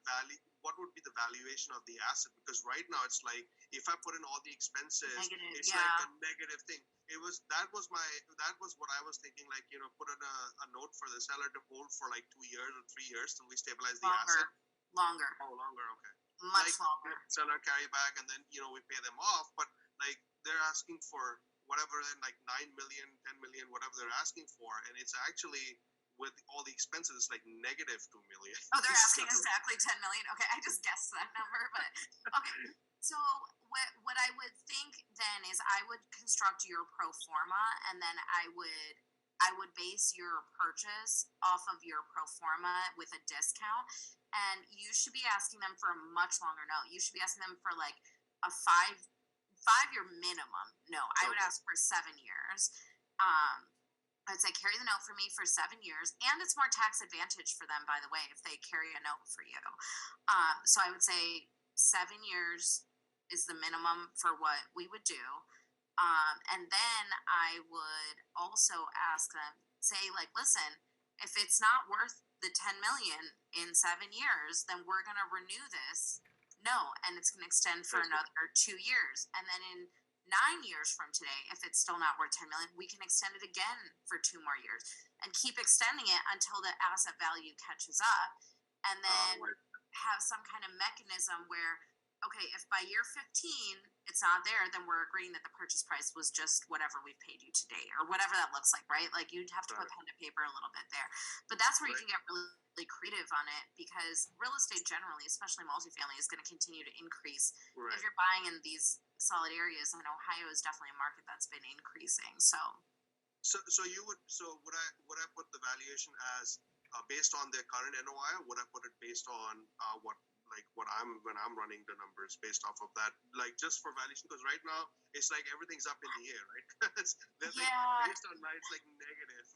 what would be the valuation of the asset? Because right now it's like, if I put in all the expenses, it's like a negative thing. That was what I was thinking, like, put in a note for the seller to hold for like 2 years or 3 years till we stabilize the asset. Longer. Oh, longer, okay. Much longer. Seller carry back and then, we pay them off, but like they're asking for whatever, like 9 million, 10 million, whatever they're asking for, and it's actually, with all the expenses, it's like negative 2 million. Oh, they're asking exactly 10 million. Okay, I just guessed that number, but okay. So what I would think then is I would construct your pro forma, and then I would base your purchase off of your pro forma with a discount, and you should be asking them for a much longer note. You should be asking them for like a 5-year minimum. No, I would ask for 7 years. I'd say carry the note for me for 7 years, and it's more tax advantage for them, by the way, if they carry a note for you. So I would say 7 years is the minimum for what we would do. And then I would also ask them, say like, listen, if it's not worth the 10 million in 7 years, then we're going to renew this. No, and it's going to extend for another 2 years. And then in 9 years from today, if it's still not worth 10 million, we can extend it again for 2 more years and keep extending it until the asset value catches up. And then have some kind of mechanism where, okay, if by year 15 it's not there, then we're agreeing that the purchase price was just whatever we paid you today, or whatever that looks like, right? Like you'd have to put pen to paper a little bit there. But that's where you can get really creative on it, because real estate generally, especially multifamily, is going to continue to increase. If you're buying in these solid areas, and Ohio is definitely a market that's been increasing. So would I put the valuation as based on their current NOI, or would I put it based on when I'm running the numbers based off of that, like just for valuation? Because right now it's like everything's up in the air, right? Based on that, it's like negative.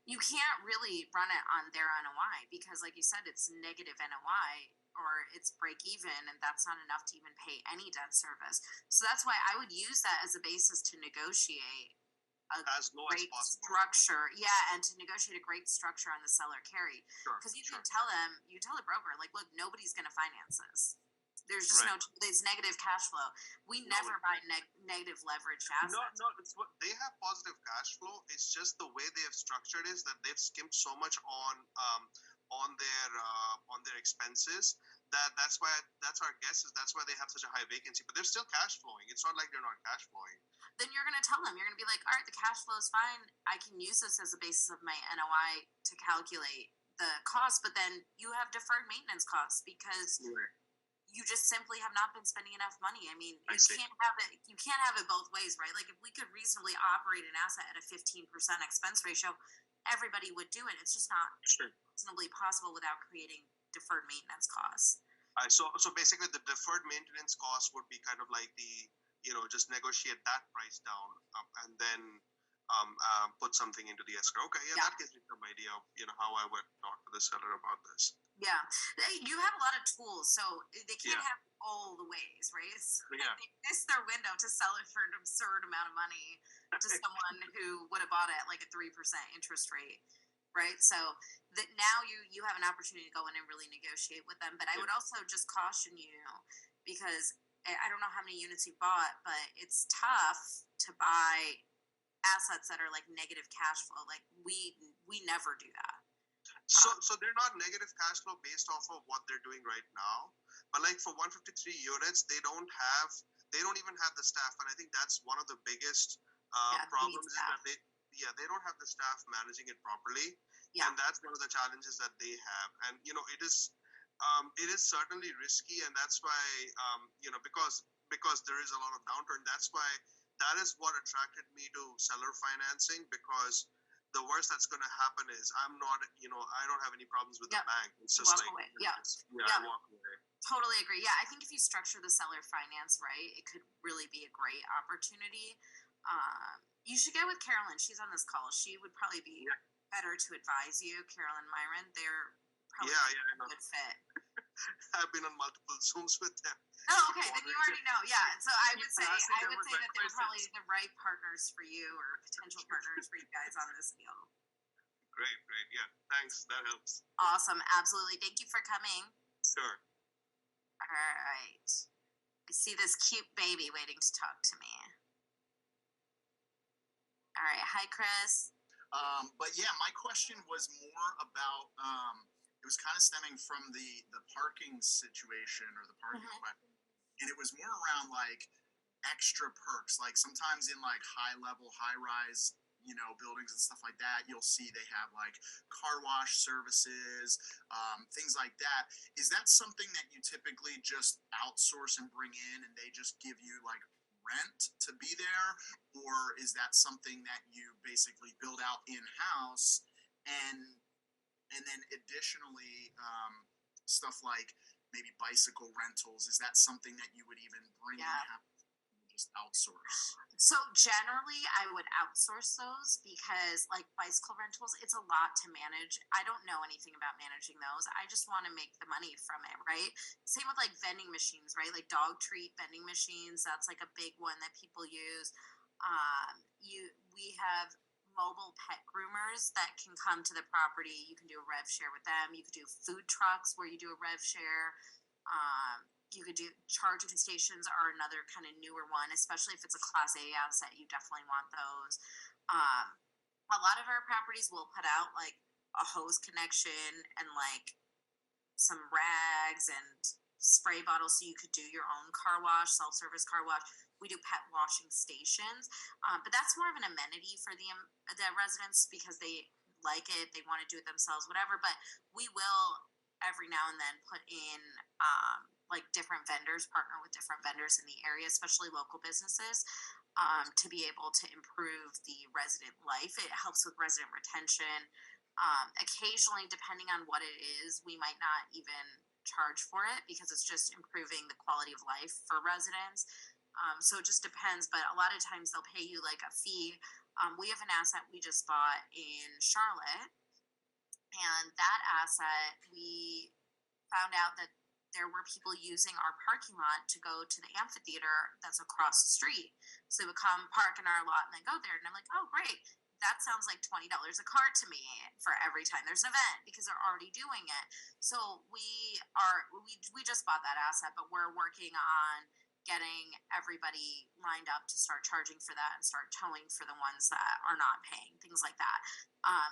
You can't really run it on their NOI because, like you said, it's negative NOI, or it's break even, and that's not enough to even pay any debt service. So that's why I would use that as a basis to negotiate as low as possible structure. Yeah, and to negotiate a great structure on the seller carry. Because you can tell them, you tell the broker, like, look, nobody's going to finance this. There's just Right. there's negative cash flow. We No, never buy negative leverage no, assets. no. It's what they have positive cash flow. It's just the way they have structured is that they've skimped so much on their expenses that's our guess is that's why they have such a high vacancy. But they're still cash flowing. It's not like they're not cash flowing. Then you're going to tell them, you're going to be like, all right, the cash flow is fine. I can use this as a basis of my NOI to calculate the cost, but then you have deferred maintenance costs because Right. you just simply have not been spending enough money. I mean, I see. you can't have it both ways, right? Like if we could reasonably operate an asset at a 15% expense ratio, everybody would do it. It's just not Sure. reasonably possible without creating deferred maintenance costs. So basically, the deferred maintenance cost would be kind of like just negotiate that price down and then put something into the escrow. Okay, yeah, Yeah. that gives me some idea of how I would talk to the seller about this. Yeah, you have a lot of tools, so they can't Yeah. have all the ways, right? So Yeah. they missed their window to sell it for an absurd amount of money to someone who would have bought it at like a 3% interest rate, right? So that now you have an opportunity to go in and really negotiate with them. But I Yeah. would also just caution you because I don't know how many units you bought, but it's tough to buy assets that are like negative cash flow. Like we never do that. So they're not negative cash flow based off of what they're doing right now, but like for 153 units, they don't even have the staff, and I think that's one of the biggest Yeah, they need problems is staff. that they don't have the staff managing it properly, Yeah. and that's one of the challenges that they have, and it is certainly risky, and that's why because there is a lot of downturn, that's why that is what attracted me to seller financing because the worst that's going to happen is I don't have any problems with Yep. the bank. It's You just walk like, away. Yeah. I walk away. Totally agree. Yeah, I think if you structure the seller finance right, it could really be a great opportunity. You should get with Carolyn. She's on this call. She would probably be Yeah. better to advise you. Carolyn Myron, they're probably I know. a good fit. I've been on multiple Zooms with them. Oh, okay. Then you already know. Yeah. So I would say asking I them would with say my that they're probably questions. the right partners for you or potential partners for you guys on this deal. Great. Yeah, thanks. That helps. Awesome. Absolutely. Thank you for coming. Sure. All right. I see this cute baby waiting to talk to me. All right. Hi, Chris. But yeah, my question was more about it was kind of stemming from the parking situation or the parking Mhm. question, and it was more around like extra perks. Like sometimes in like high level, high rise, buildings and stuff like that, you'll see they have like car wash services, things like that. Is that something that you typically just outsource and bring in, and they just give you like rent to be there, or is that something that you basically build out in house and then additionally stuff like maybe bicycle rentals, is that something that you would even bring Yeah. in house and just outsource? So generally, I would outsource those because, like bicycle rentals, it's a lot to manage. I don't know anything about managing those. I just want to make the money from it, right? Same with like vending machines, right? Like dog treat vending machines. That's like a big one that people use. We have mobile pet groomers that can come to the property. You can do a rev share with them. You could do food trucks where you do a rev share. You could do charging stations are another kind of newer one, especially if it's a class A asset. You definitely want those. A lot of our properties will put out like a hose connection and like some rags and spray bottles so you could do your own car wash, self-service car wash. We do pet washing stations, but that's more of an amenity for the residents because they like it, they want to do it themselves, whatever. But we will every now and then put in like different vendors, partner with different vendors in the area, especially local businesses, to be able to improve the resident life. It helps with resident retention. Occasionally, depending on what it is, we might not even charge for it because it's just improving the quality of life for residents. So it just depends, but a lot of times they'll pay you like a fee. We have an asset we just bought in Charlotte, and that asset we found out that there were people using our parking lot to go to the amphitheater that's across the street. So they would come park in our lot and then go there. And I'm like, oh, great. that sounds like $20 a card to me for every time there's an event because they're already doing it. So we just bought that asset, but we're working on getting everybody lined up to start charging for that and start towing for the ones that are not paying, things like that.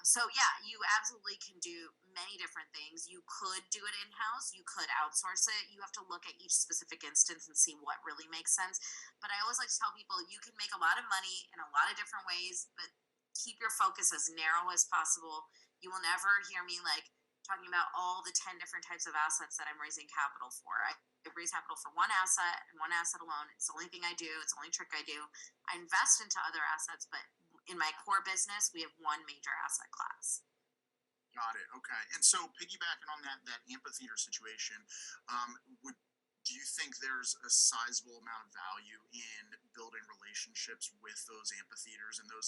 So yeah, you absolutely can do many different things. You could do it in house, you could outsource it. You have to look at each specific instance and see what really makes sense. But I always like to tell people you can make a lot of money in a lot of different ways, but keep your focus as narrow as possible. You will never hear me like talking about all the 10 different types of assets that I'm raising capital for. I raise capital for one asset and one asset alone. It's the only thing I do, it's the only trick I do. I invest into other assets, but in my core business, we have one major asset class. Got it. Okay. And so piggybacking on that amphitheater situation, would do you think there's a sizable amount of value in building relationships with those amphitheaters and those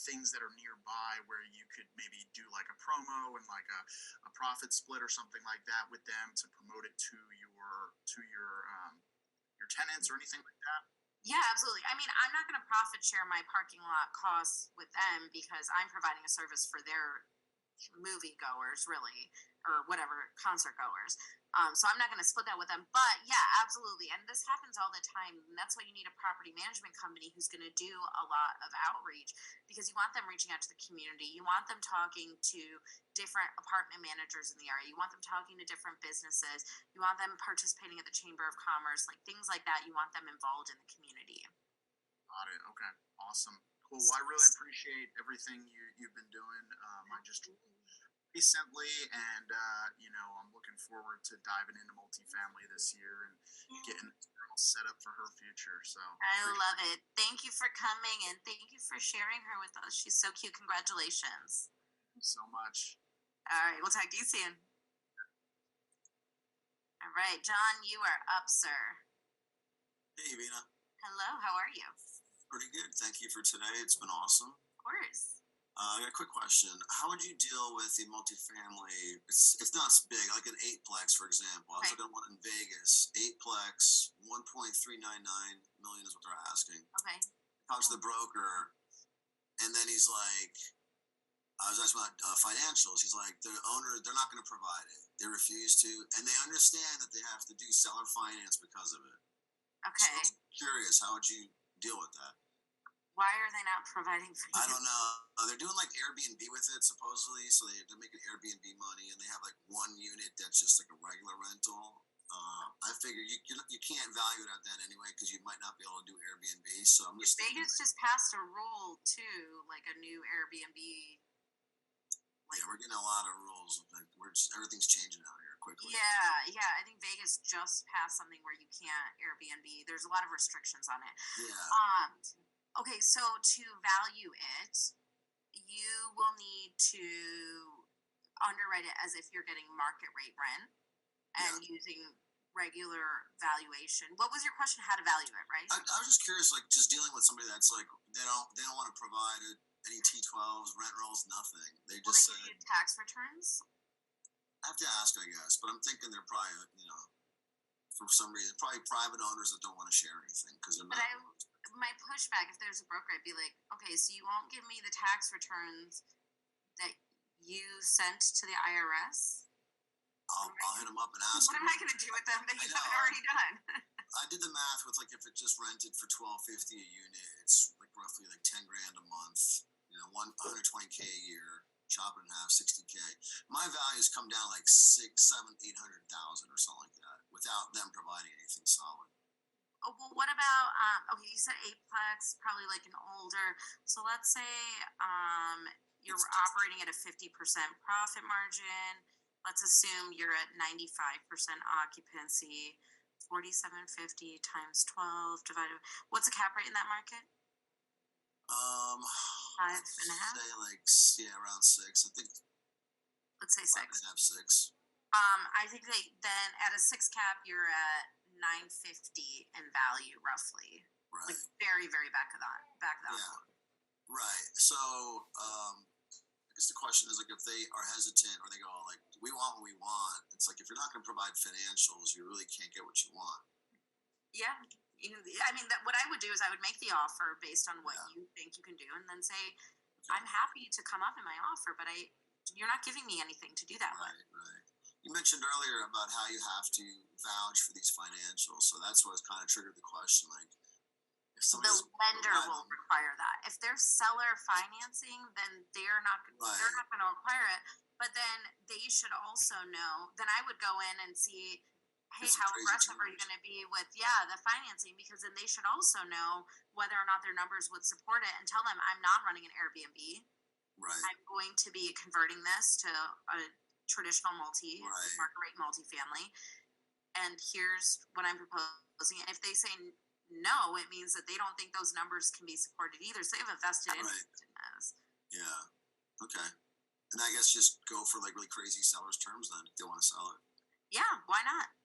things that are nearby where you could maybe do like a promo and like a profit split or something like that with them to promote it to your tenants or anything like that? Yeah, absolutely. I mean, I'm not going to profit share my parking lot costs with them because I'm providing a service for their movie goers, really, or whatever, concert goers. So I'm not going to split that with them. But yeah, absolutely. And this happens all the time. And that's why you need a property management company who's going to do a lot of outreach because you want them reaching out to the community. You want them talking to different apartment managers in the area. You want them talking to different businesses. You want them participating at the Chamber of Commerce, like things like that. You want them involved in the community. Got it. Okay. Awesome. Cool. Well, I really appreciate everything you've been doing. I just recently, and I'm looking forward to diving into multifamily this year and getting this girl set up for her future. So I love it. Thank you for coming and thank you for sharing her with us. She's so cute. Congratulations. Thank you so much. All right, we'll talk to you soon. All right, John, you are up, sir. Hey, Veena. Hello, how are you? Pretty good. Thank you for today. It's been awesome. Of course. I got a quick question. How would you deal with the multifamily? It's not big, like an eightplex, for example. I was looking at one in Vegas. Eightplex, 1.399 million is what they're asking. Okay. Talks to the broker, and then he's like, I was asking about financials. He's like, the owner, they're not going to provide it. They refuse to, and they understand that they have to do seller finance because of it. Okay. So I'm curious, how would you deal with that? Why are they not providing for you? I don't know. They're doing like Airbnb with it supposedly, so they're making Airbnb money, and they have like one unit that's just like a regular rental. I figure you can't value it at that anyway because you might not be able to do Airbnb. So I'm just Vegas just passed a rule too, like a new Airbnb. Yeah, we're getting a lot of rules. Like everything's changing out here quickly. Yeah. I think Vegas just passed something where you can't Airbnb. There's a lot of restrictions on it. Yeah. Okay, so to value it, you will need to underwrite it as if you're getting market rate rent and using regular valuation. What was your question? How to value it, right? I was just curious, like just dealing with somebody that's like they don't want to provide any T12s, rent rolls, nothing. They just Will they give you tax returns? I have to ask, I guess, but I'm thinking they're probably for some reason probably private owners that don't want to share anything because they're not. My pushback, if there's a broker, I'd be like, okay, so you won't give me the tax returns that you sent to the IRS? I'll hit them up and ask. What am I going to do with them that you haven't already done? I did the math with like if it just rented for $12.50 a unit, it's like roughly like $10,000 a month. 120K a year. Chop it in half, 60K. My values come down like 6, 7, 800,000 or something like that without them providing anything solid. Oh, well, what about, okay, you said eightplex, probably like an older, so let's say you're operating at a 50% profit margin. Let's assume you're at 95% occupancy, 4,750 times 12 divided, what's the cap rate in that market? 5.5? Say around 6, I think. Let's say 6. 5.5, 6. I think then at a 6 cap, you're at 950 in value roughly. Right. Like very, very back of that. Yeah. Right. So I guess the question is like if they are hesitant or they go like we want what we want, it's like if you're not going to provide financials, you really can't get what you want. Yeah. I mean, what I would do is I would make the offer based on what you think you can do, and then say, I'm happy to come up in my offer, but you're not giving me anything to do that with. Right. You mentioned earlier about how you have to vouch for these financials, so that's what kind of triggered the question. Like, if The somebody's lender will require that. If they're seller financing, then they're not going to require it. But then they should also know. Then I would go in and see, hey, how aggressive are you going to be with the financing? Because then they should also know whether or not their numbers would support it, and tell them, I'm not running an Airbnb. Right. I'm going to be converting this to a traditional market rate multifamily, and here's what I'm proposing. And if they say no, it means that they don't think those numbers can be supported either. So they have a vested interest in this. Yeah. Okay. And I guess just go for like really crazy seller's terms then if they want to sell it. Yeah, why not?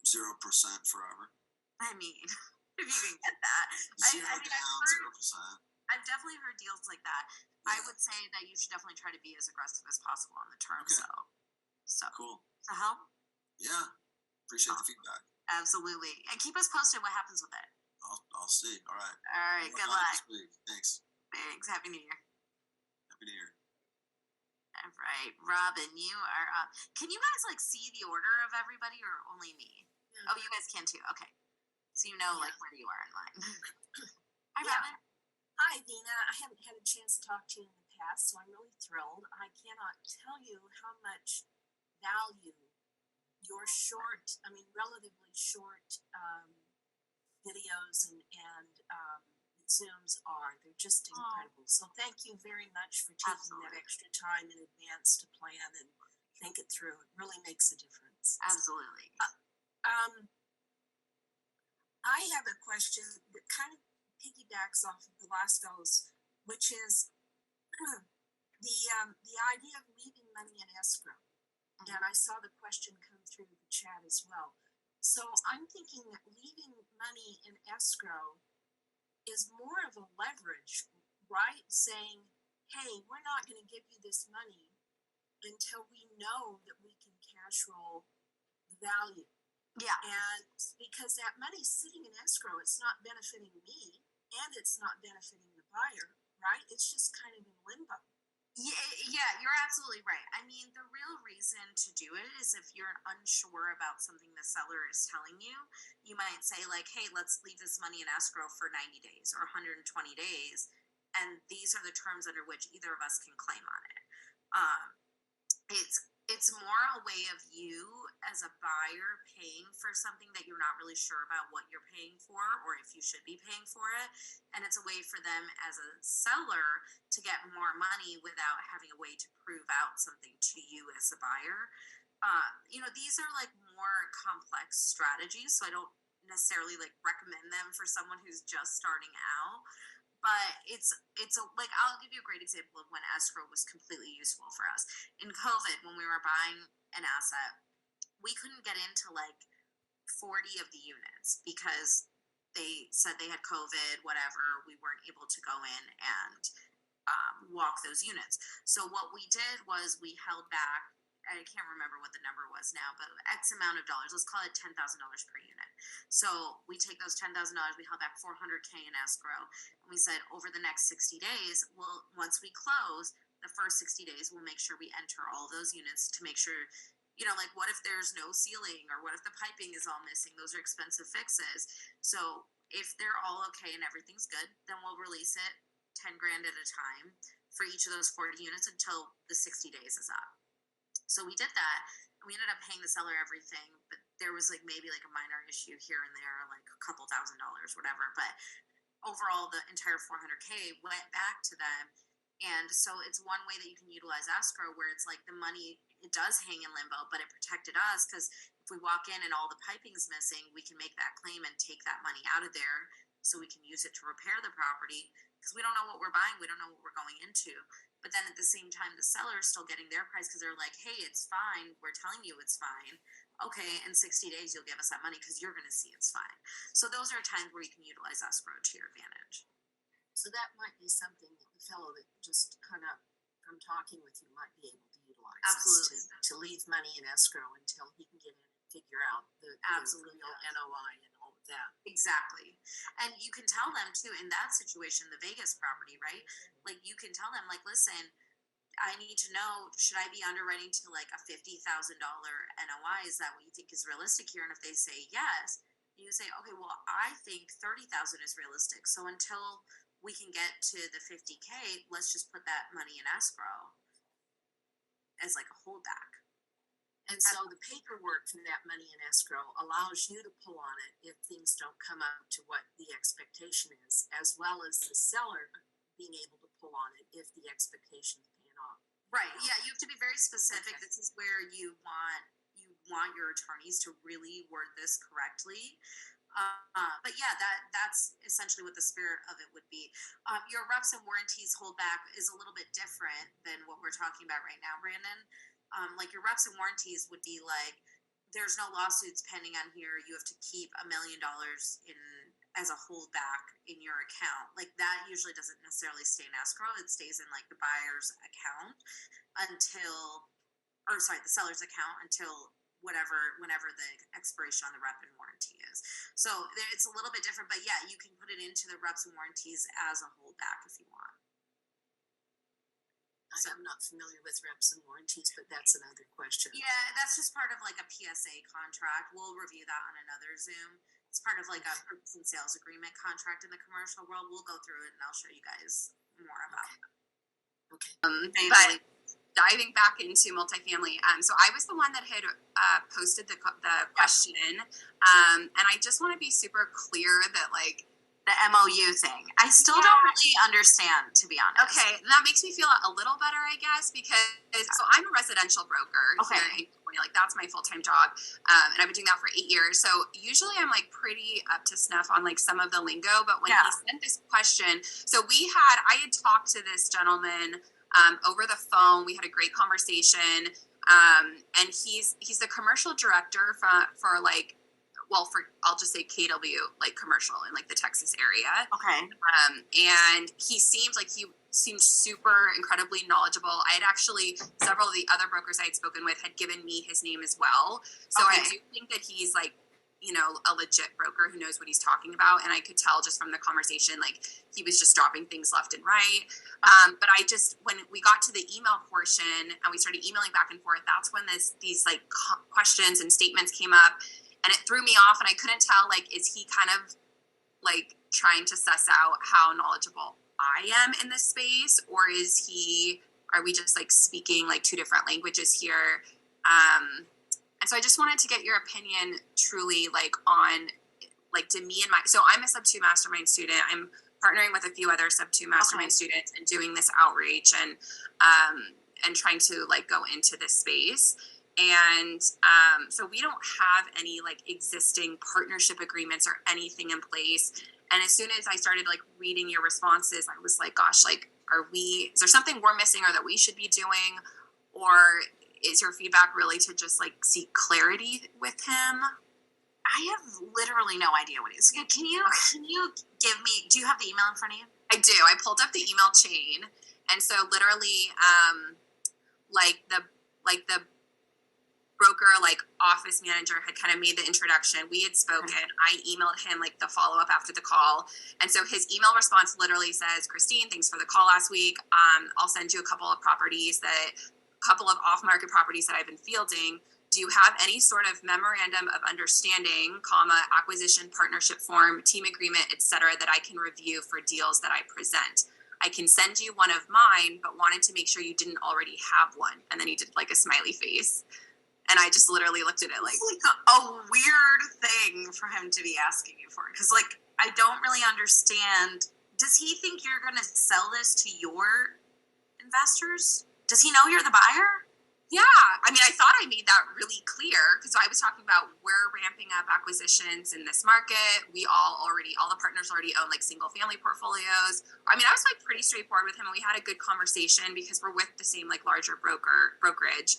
0% forever. I mean, if you can get that. Down, 0%. I've definitely heard deals like that. Yeah. I would say that you should definitely try to be as aggressive as possible on the terms. Okay. So cool. So help? Yeah. Appreciate the feedback. Absolutely. And keep us posted what happens with it. I'll see. All right. All right. Good luck. Thanks. Happy New Year. Happy New Year. All right. Robin, you are up. Can you guys see the order of everybody or only me? Yeah. Oh, you guys can too. Okay. So you know where you are in line. Hi, Robin. Hi, Veena. I haven't had a chance to talk to you in the past, so I'm really thrilled. I cannot tell you how much value your relatively short videos and Zooms are. They're just incredible. So thank you very much for taking that extra time in advance to plan and think it through. It really makes a difference. Absolutely. I have a question that kind of piggybacks off of the last fellow's, which is the idea of leaving money in escrow. Mm-hmm. And I saw the question come through the chat as well. So I'm thinking that leaving money in escrow is more of a leverage, right? Saying, hey, we're not going to give you this money until we know that we can cash roll the value. Yeah. And because that money's sitting in escrow, it's not benefiting me and it's not benefiting the buyer, right? It's just kind of in limbo. Yeah, you're absolutely right. I mean, the real reason to do it is if you're unsure about something the seller is telling you, you might say hey, let's leave this money in escrow for 90 days or 120 days. And these are the terms under which either of us can claim on it. It's more a way of you as a buyer paying for something that you're not really sure about what you're paying for or if you should be paying for it. And it's a way for them as a seller to get more money without having a way to prove out something to you as a buyer. These are more complex strategies, so I don't necessarily recommend them for someone who's just starting out. But it's I'll give you a great example of when escrow was completely useful for us. In COVID, when we were buying an asset, we couldn't get into 40 of the units because they said they had COVID, whatever. We weren't able to go in and walk those units. So what we did was we held back, I can't remember what the number was now, but X amount of dollars, let's call it $10,000 per unit. So we take those $10,000, we held back $400K in escrow. And we said over the next 60 days, once we close, the first 60 days, we'll make sure we enter all those units to make sure, what if there's no ceiling or what if the piping is all missing? Those are expensive fixes. So if they're all okay and everything's good, then we'll release it 10 grand at a time for each of those 40 units until the 60 days is up. So we did that, and we ended up paying the seller everything, but there was maybe a minor issue here and there, a couple $1,000, whatever. But overall, the entire $400K went back to them. And so it's one way that you can utilize escrow where it's the money, it does hang in limbo, but it protected us because if we walk in and all the piping's missing, we can make that claim and take that money out of there so we can use it to repair the property because we don't know what we're buying. We don't know what we're going into. But then at the same time, the seller is still getting their price because they're hey, it's fine. We're telling you it's fine. Okay, in 60 days, you'll give us that money because you're going to see it's fine. So those are times where you can utilize escrow to your advantage. So that might be something that the fellow that just kind of from talking with you might be able to utilize. Absolutely. To leave money in escrow until he can get in and figure out the real NOI and all the that. Exactly. And you can tell them too in that situation, the Vegas property, right? Like you can tell them like, listen, I need to know, should I be underwriting to like a $50,000 NOI? Is that what you think is realistic here? And if they say yes, you say, okay, well, I think 30,000 is realistic. So until we can get to the 50K, let's just put that money in escrow as like a holdback. And so the paperwork for that money in escrow allows you to pull on it if things don't come up to what the expectation is, as well as the seller being able to pull on it if the expectation is paying off. Right. Yeah, you have to be very specific. Okay. This is where you want your attorneys to really word this correctly. But yeah, that's essentially what the spirit of it would be. Your reps and warranties holdback is a little bit different than what we're talking about right now, Brandon. Like your reps and warranties would be like, there's no lawsuits pending on here. You have to keep $1 million in as a holdback in your account. Like that usually doesn't necessarily stay in escrow. It stays in like the buyer's account the seller's account until whenever the expiration on the rep and warranty is. So it's a little bit different, but yeah, you can put it into the reps and warranties as a holdback if you want. I'm not familiar with reps and warranties, but that's another question. Yeah, that's just part of like a PSA contract. We'll review that on another Zoom. It's part of like a purchase and sales agreement contract in the commercial world. We'll go through it and I'll show you guys more about it. Okay. But diving back into multifamily, so I was the one that had posted the question, and I just want to be super clear that like the MOU thing. I still don't really understand, to be honest. Okay, and that makes me feel a little better, I guess, because so I'm a residential broker here in California. Like that's my full-time job, and I've been doing that for 8 years. So usually I'm like pretty up to snuff on like some of the lingo. But when he sent this question, so I had talked to this gentleman over the phone. We had a great conversation, and he's the commercial director for like. Well, I'll just say KW, like commercial in like the Texas area. Okay. And he seemed super incredibly knowledgeable. I had actually, several of the other brokers I had spoken with had given me his name as well. So I do think that he's like, a legit broker who knows what he's talking about. And I could tell just from the conversation, like he was just dropping things left and right. But when we got to the email portion and we started emailing back and forth, that's when these like questions and statements came up. And it threw me off, and I couldn't tell, like, is he kind of, like, trying to suss out how knowledgeable I am in this space, or are we just, like, speaking, like, two different languages here? And so I just wanted to get your opinion truly, like, on, like, so I'm a Sub 2 Mastermind student. I'm partnering with a few other Sub 2 Mastermind students and doing this outreach and trying to, like, go into this space. And so we don't have any like existing partnership agreements or anything in place. And as soon as I started like reading your responses, I was like, gosh, like, is there something we're missing or that we should be doing? Or is your feedback really to just like seek clarity with him? I have literally no idea what it is. Can you give me, do you have the email in front of you? I do. I pulled up the email chain. And so literally, the broker, like office manager had kind of made the introduction. We had spoken. I emailed him like the follow-up after the call. And so his email response literally says, Christine, thanks for the call last week. I'll send you a couple of off-market properties that I've been fielding. Do you have any sort of memorandum of understanding, acquisition, partnership form, team agreement, et cetera, that I can review for deals that I present? I can send you one of mine, but wanted to make sure you didn't already have one. And then he did like a smiley face. And I just literally looked at it like a weird thing for him to be asking you for. Because, like, I don't really understand. Does he think you're going to sell this to your investors? Does he know you're the buyer? Yeah. I mean, I thought I made that really clear because I was talking about we're ramping up acquisitions in this market. All the partners already own like single family portfolios. I mean, I was like pretty straightforward with him and we had a good conversation because we're with the same like larger brokerage.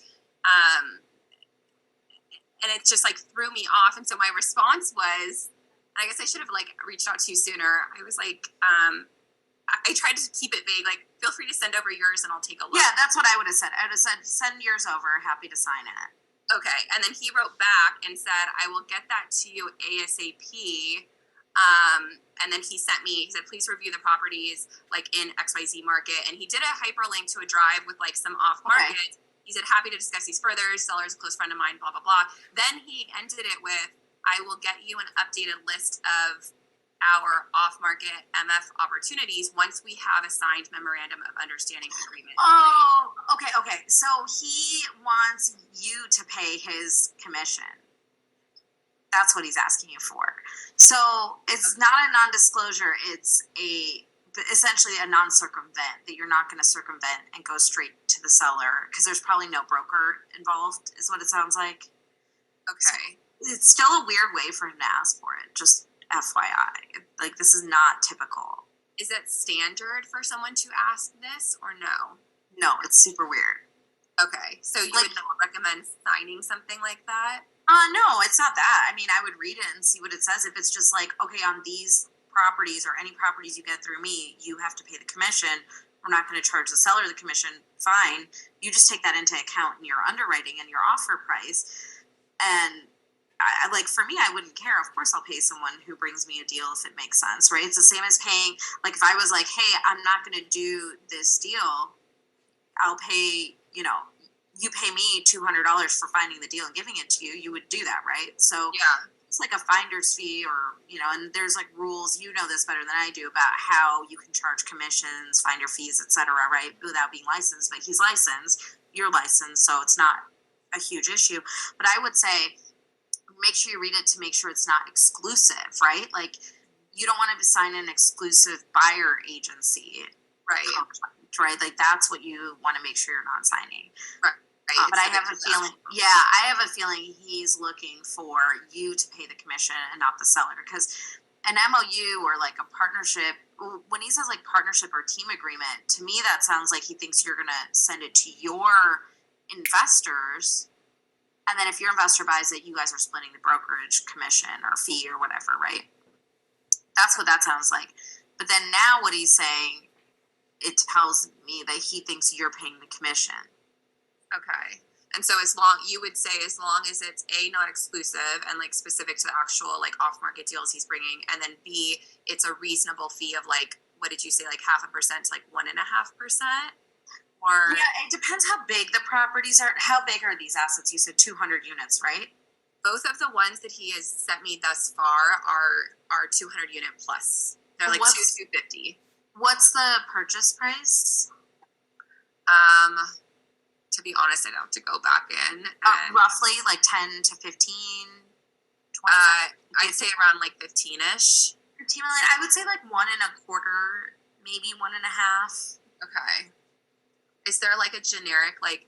And it just like threw me off. And so my response was, I guess I should have like reached out to you sooner. I was like, I tried to keep it vague. Like, feel free to send over yours and I'll take a look. Yeah, that's what I would have said. I would have said, send yours over. Happy to sign it. Okay, and then he wrote back and said, "I will get that to you ASAP." And then he said, "Please review the properties like in XYZ market." And he did a hyperlink to a drive with like some off market. Okay. He said, "Happy to discuss these further. Seller is a close friend of mine, blah, blah, blah." Then he ended it with, "I will get you an updated list of our off-market MF opportunities once we have a signed memorandum of understanding agreement." Oh, okay. So he wants you to pay his commission. That's what he's asking you for. So it's not a non-disclosure. It's essentially a non-circumvent, that you're not going to circumvent and go straight to the seller because there's probably no broker involved, is what it sounds like. Okay. So it's still a weird way for him to ask for it. Just FYI, like this is not typical. Is it standard for someone to ask this or no? No, it's super weird. Okay, so you would not recommend signing something like that? No, it's not that. I mean, I would read it and see what it says. If it's just like, okay, on these properties or any properties you get through me, you have to pay the commission. We're not going to charge the seller the commission. Fine. You just take that into account in your underwriting and your offer price. And I like, for me, I wouldn't care. Of course, I'll pay someone who brings me a deal if it makes sense, right? It's the same as paying, like if I was like, hey, I'm not going to do this deal, I'll pay, you pay me $200 for finding the deal and giving it to you, you would do that, right? So yeah, it's like a finder's fee or, and there's like rules, you know this better than I do about how you can charge commissions, finder fees, etc., right? Without being licensed, but he's licensed, you're licensed, so it's not a huge issue. But I would say, make sure you read it to make sure it's not exclusive, right? Like you don't want to sign an exclusive buyer agency, right? Contract, right? Like that's what you want to make sure you're not signing. Right. But I have a feeling he's looking for you to pay the commission and not the seller, because an MOU or like a partnership, when he says like partnership or team agreement, to me that sounds like he thinks you're going to send it to your investors. And then if your investor buys it, you guys are splitting the brokerage commission or fee or whatever, right? That's what that sounds like. But then now what he's saying, it tells me that he thinks you're paying the commission. Okay. And so you would say as long as it's A, not exclusive and like specific to the actual like off-market deals he's bringing, and then B, it's a reasonable fee of like, what did you say, like 0.5% to like 1.5%? Or yeah, it depends how big the properties are. How big are these assets? You said 200 units, right? Both of the ones that he has sent me thus far are 200 unit plus. They're like 250. What's the purchase price? To be honest, I'd have to go back in. Roughly like 10 to 15, 20. I'd say around like 15-ish. 15 million. I would say like 1.25, maybe 1.5. Okay. Is there like a generic like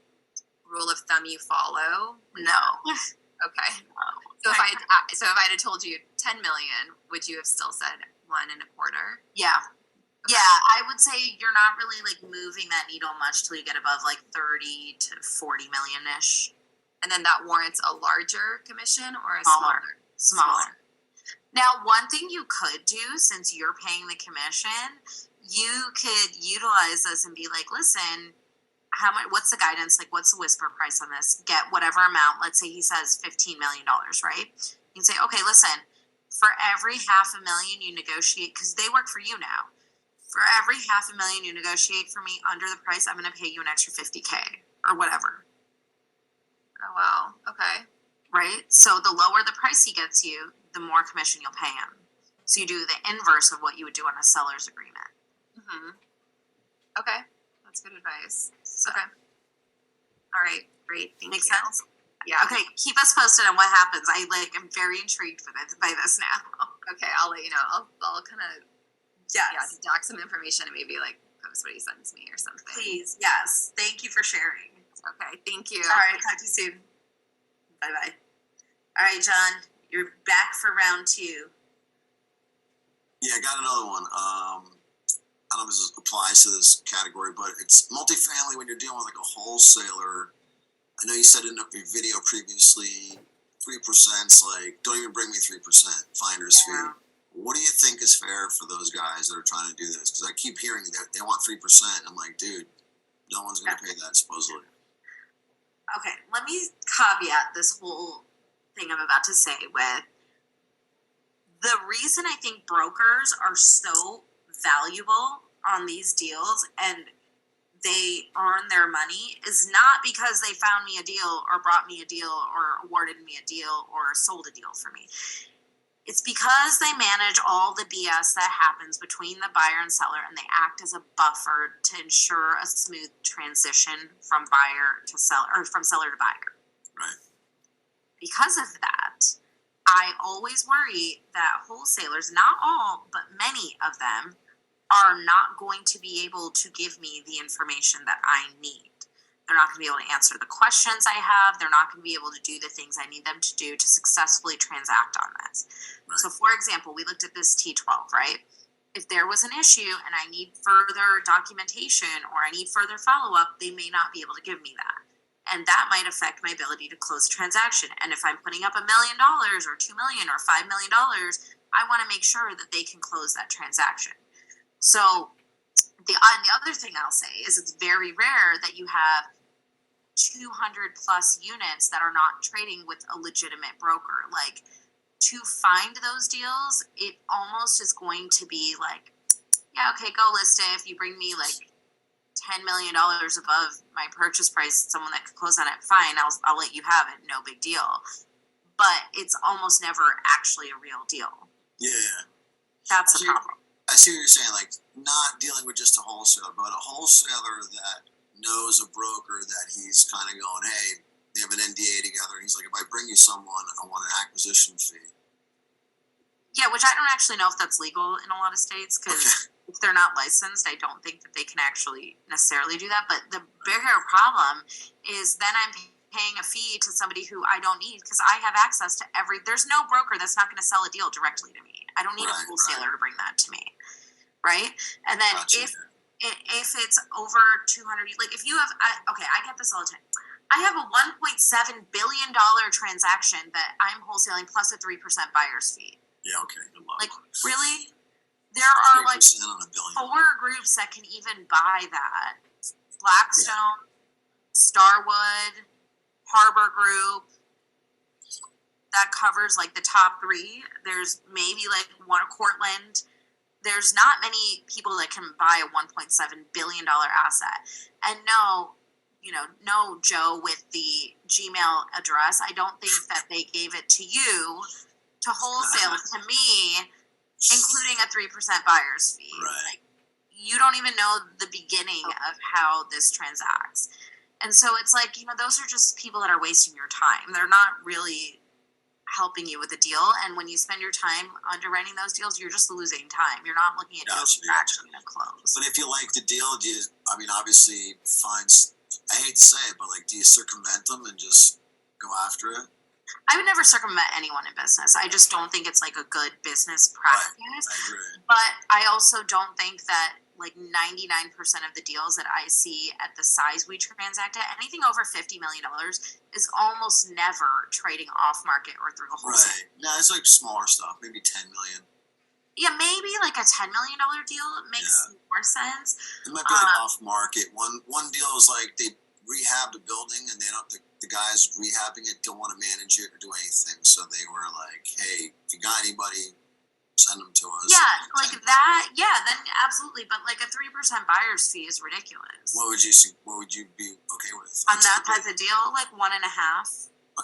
rule of thumb you follow? No. Okay. No. So if I had told you 10 million, would you have still said 1.25? Yeah. Okay. Yeah, I would say you're not really like moving that needle much till you get above like 30 to 40 million ish. And then that warrants a larger commission or a smaller. Now, one thing you could do, since you're paying the commission, you could utilize this and be like, listen, how much, what's the guidance? Like, what's the whisper price on this? Get whatever amount. Let's say he says $15 million, right? You can say, okay, listen, for every $500,000 you negotiate, because they work for you now. For every $500,000 you negotiate for me under the price, I'm going to pay you an extra $50,000 or whatever. Oh, wow. Okay. Right? So the lower the price he gets you, the more commission you'll pay him. So you do the inverse of what you would do on a seller's agreement. Mm-hmm. Okay. That's good advice. So. Okay. All right. Great. Makes sense? Yeah. Okay. Keep us posted on what happens. I'm very intrigued by this now. Okay. I'll let you know. I'll kind of dock some information and maybe like post what he sends me or something. Please. Yes. Thank you for sharing. Okay. Thank you. All right. Talk to you soon. Bye-bye. All right, John. You're back for round 2. Yeah, I got another one. I don't know if this applies to this category, but it's multifamily when you're dealing with like a wholesaler. I know you said in your video previously, 3%'s like, don't even bring me 3% finder's fee. What do you think is fair for those guys that are trying to do this? Because I keep hearing that they want 3%. I'm like, dude, no one's going to pay that supposedly. Okay, let me caveat this whole thing I'm about to say with the reason I think brokers are so valuable on these deals and they earn their money is not because they found me a deal or brought me a deal or awarded me a deal or sold a deal for me. It's because they manage all the BS that happens between the buyer and seller, and they act as a buffer to ensure a smooth transition from buyer to seller, or from seller to buyer. Right. Because of that, I always worry that wholesalers, not all, but many of them, are not going to be able to give me the information that I need. They're not going to be able to answer the questions I have. They're not going to be able to do the things I need them to do to successfully transact on this. Right. So, for example, we looked at this T12, right? If there was an issue and I need further documentation or I need further follow-up, they may not be able to give me that. And that might affect my ability to close a transaction. And if I'm putting up $1 million or $2 million or $5 million, I want to make sure that they can close that transaction. So the other thing I'll say is it's very rare that you have 200 plus units that are not trading with a legitimate broker. Like, to find those deals, it almost is going to be like, yeah, okay, go list it. If you bring me like $10 million above my purchase price, someone that could close on it, fine, I'll let you have it, no big deal. But it's almost never actually a real deal. Yeah. That's the problem. I see what you're saying, like not dealing with just a wholesaler, but a wholesaler that knows a broker that he's kind of going, hey, they have an NDA together. He's like, if I bring you someone, I want an acquisition fee. Yeah, which I don't actually know if that's legal in a lot of states because if they're not licensed, I don't think that they can actually necessarily do that. But the bigger problem is then I'm paying a fee to somebody who I don't need because I have access to there's no broker that's not going to sell a deal directly to me. I don't need a wholesaler to bring that to me. Right? And then if it's over 200, like if you have, I get this all the time. I have a $1.7 billion transaction that I'm wholesaling plus a 3% buyer's fee. Yeah, okay. Like, really? There are like 3% on $1 billion. 4 groups that can even buy that. Blackstone, Starwood, Harbor Group. That covers like the top 3. There's maybe like one Cortland. There's not many people that can buy a $1.7 billion asset. And no, Joe with the Gmail address, I don't think that they gave it to you to wholesale to me, including a 3% buyer's fee. Right. Like, you don't even know the beginning of how this transacts. And so it's like, those are just people that are wasting your time. They're not really helping you with a deal, and when you spend your time underwriting those deals, you're just losing time. You're not looking at deals that are actually going to close. But if you like the deal, obviously I hate to say it, but like, do you circumvent them and just go after it? I would never circumvent anyone in business. I just don't think it's like a good business practice. Right. I agree. But I also don't think that like 99% of the deals that I see at the size we transact at, anything over $50 million is almost never trading off market or through a wholesale. Right. No, it's like smaller stuff, maybe 10 million. Yeah, maybe like a $10 million deal makes more sense. It might be like off market. One deal is like they rehabbed a building and the guys rehabbing it don't want to manage it or do anything. So they were like, hey, if you got anybody, send them to us. Yeah, like that. Yeah, then absolutely. But like a 3% buyer's fee is ridiculous. What would you be okay with on that type of deal? Like 1.5.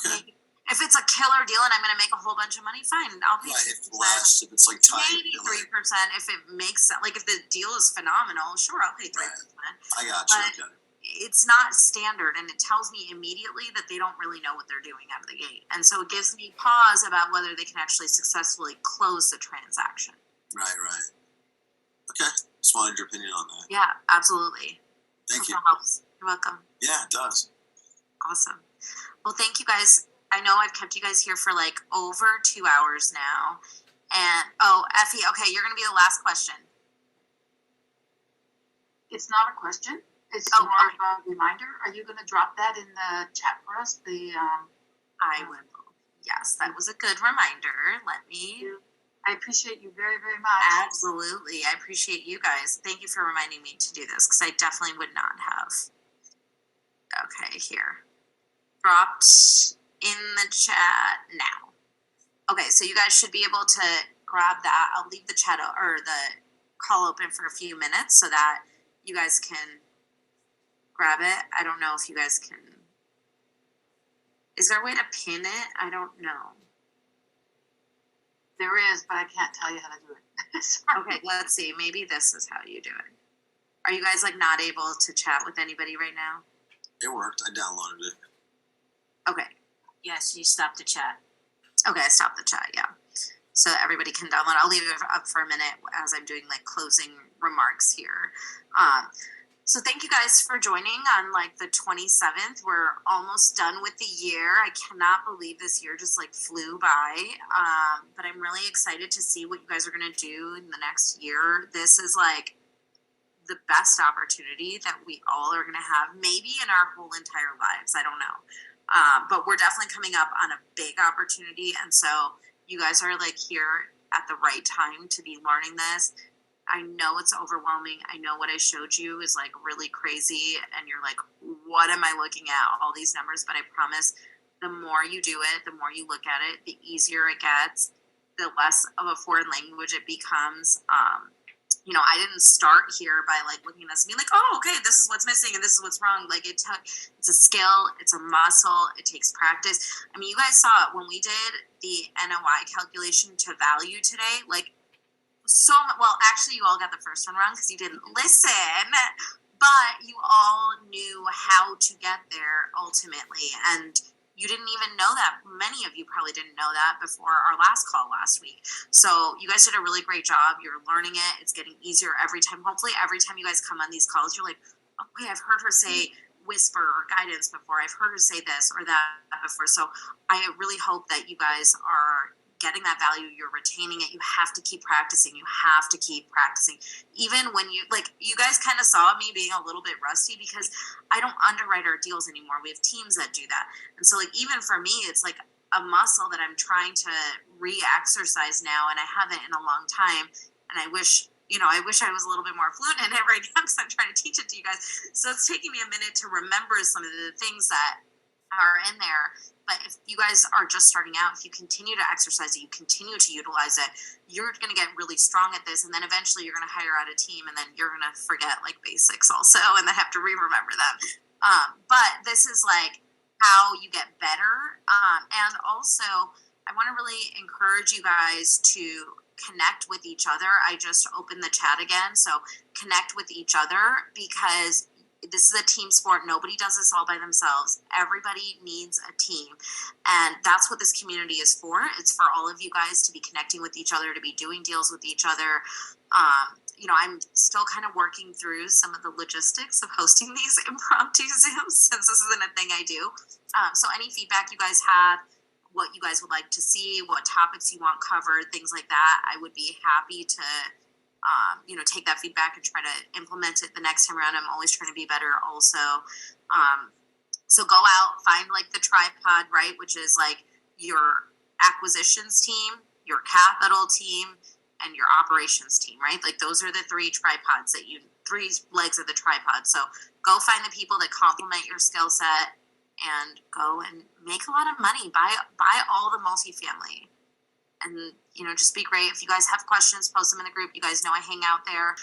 Okay. Maybe. If it's a killer deal and I'm going to make a whole bunch of money, fine. I'll pay if less, if it's like tight, maybe 3%. If it makes sense, like if the deal is phenomenal, sure, I'll pay 3%. Right. I got you. But it's not standard, and it tells me immediately that they don't really know what they're doing out of the gate, and so it gives me pause about whether they can actually successfully close the transaction. Right. Okay, just wanted your opinion on that. Yeah, absolutely. Thank you. Helps. You're welcome. Yeah, it does. Awesome. Well, thank you guys. I know I've kept you guys here for like over 2 hours now, and Effie, okay, you're gonna be the last question. It's not a question. It's more of a reminder. Are you going to drop that in the chat for us? I will. Yes, that was a good reminder. I appreciate you very, very much. Absolutely. I appreciate you guys. Thank you for reminding me to do this because I definitely would not have. Okay, here. dropped in the chat now. Okay, so you guys should be able to grab that. I'll leave the chat or the call open for a few minutes so that you guys can grab it. I don't know if you guys can. Is there a way to pin it? I don't know. There is, but I can't tell you how to do it. Sorry. Okay, let's see. Maybe this is how you do it. Are you guys like not able to chat with anybody right now? It worked. I downloaded it. Okay. Yes, you stopped the chat. Okay, I stopped the chat, yeah. So everybody can download. I'll leave it up for a minute as I'm doing like closing remarks here. So thank you guys for joining on like the 27th. We're almost done with the year. I cannot believe this year just like flew by. But I'm really excited to see what you guys are gonna do in the next year. This is like the best opportunity that we all are gonna have, maybe in our whole entire lives. I don't know. But we're definitely coming up on a big opportunity. And so you guys are like here at the right time to be learning this. I know it's overwhelming. I know what I showed you is like really crazy. And you're like, what am I looking at? All these numbers. But I promise the more you do it, the more you look at it, the easier it gets, the less of a foreign language it becomes. You know, I didn't start here by like looking at this and being like, oh, okay, this is what's missing and this is what's wrong. Like it's a skill, it's a muscle, it takes practice. I mean, you guys saw it when we did the NOI calculation to value today, like well, actually you all got the first one wrong because you didn't listen, but you all knew how to get there ultimately. And you didn't even know that. Many of you probably didn't know that before our last call last week. So you guys did a really great job. You're learning it. It's getting easier every time. Hopefully every time you guys come on these calls, you're like, okay, I've heard her say whisper or guidance before. I've heard her say this or that before. So I really hope that you guys are getting that value, you're retaining it. You have to keep practicing. You have to keep practicing. Even when you guys kind of saw me being a little bit rusty because I don't underwrite our deals anymore. We have teams that do that. And so like, even for me, it's like a muscle that I'm trying to re-exercise now. And I haven't in a long time. And I wish I was a little bit more fluent in it right now because I'm trying to teach it to you guys. So it's taking me a minute to remember some of the things that are in there. But if you guys are just starting out, if you continue to exercise it, you continue to utilize it, you're going to get really strong at this. And then eventually you're going to hire out a team and then you're going to forget like basics also and then have to remember them. But this is like how you get better. And also I want to really encourage you guys to connect with each other. I just opened the chat again. So connect with each other because this is a team sport. Nobody does this all by themselves. Everybody needs a team. And that's what this community is for. It's for all of you guys to be connecting with each other, to be doing deals with each other. I'm still kind of working through some of the logistics of hosting these impromptu Zooms since this isn't a thing I do. So any feedback you guys have, what you guys would like to see, what topics you want covered, things like that, I would be happy to take that feedback and try to implement it the next time around. I'm always trying to be better also. So go out, find like the tripod, right? Which is like your acquisitions team, your capital team, and your operations team, right? Like those are the three legs of the tripod. So go find the people that complement your skill set and go and make a lot of money. Buy all the multifamily. And just be great. If you guys have questions, post them in the group. You guys know I hang out there.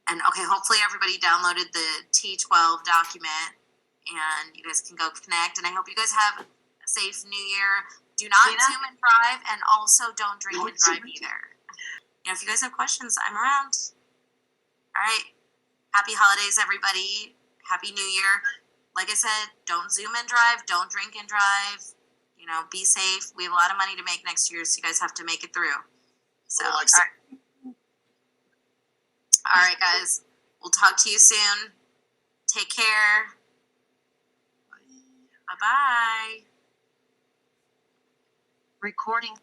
And okay, hopefully everybody downloaded the T12 document and you guys can go connect. And I hope you guys have a safe new year. Do not Zoom and drive, and also don't drink and drive either. If you guys have questions, I'm around. All right. Happy holidays, everybody. Happy New Year. Like I said, don't Zoom and drive. Don't drink and drive. Be safe. We have a lot of money to make next year, so you guys have to make it through. So, all right, guys. We'll talk to you soon. Take care. Bye-bye. Recording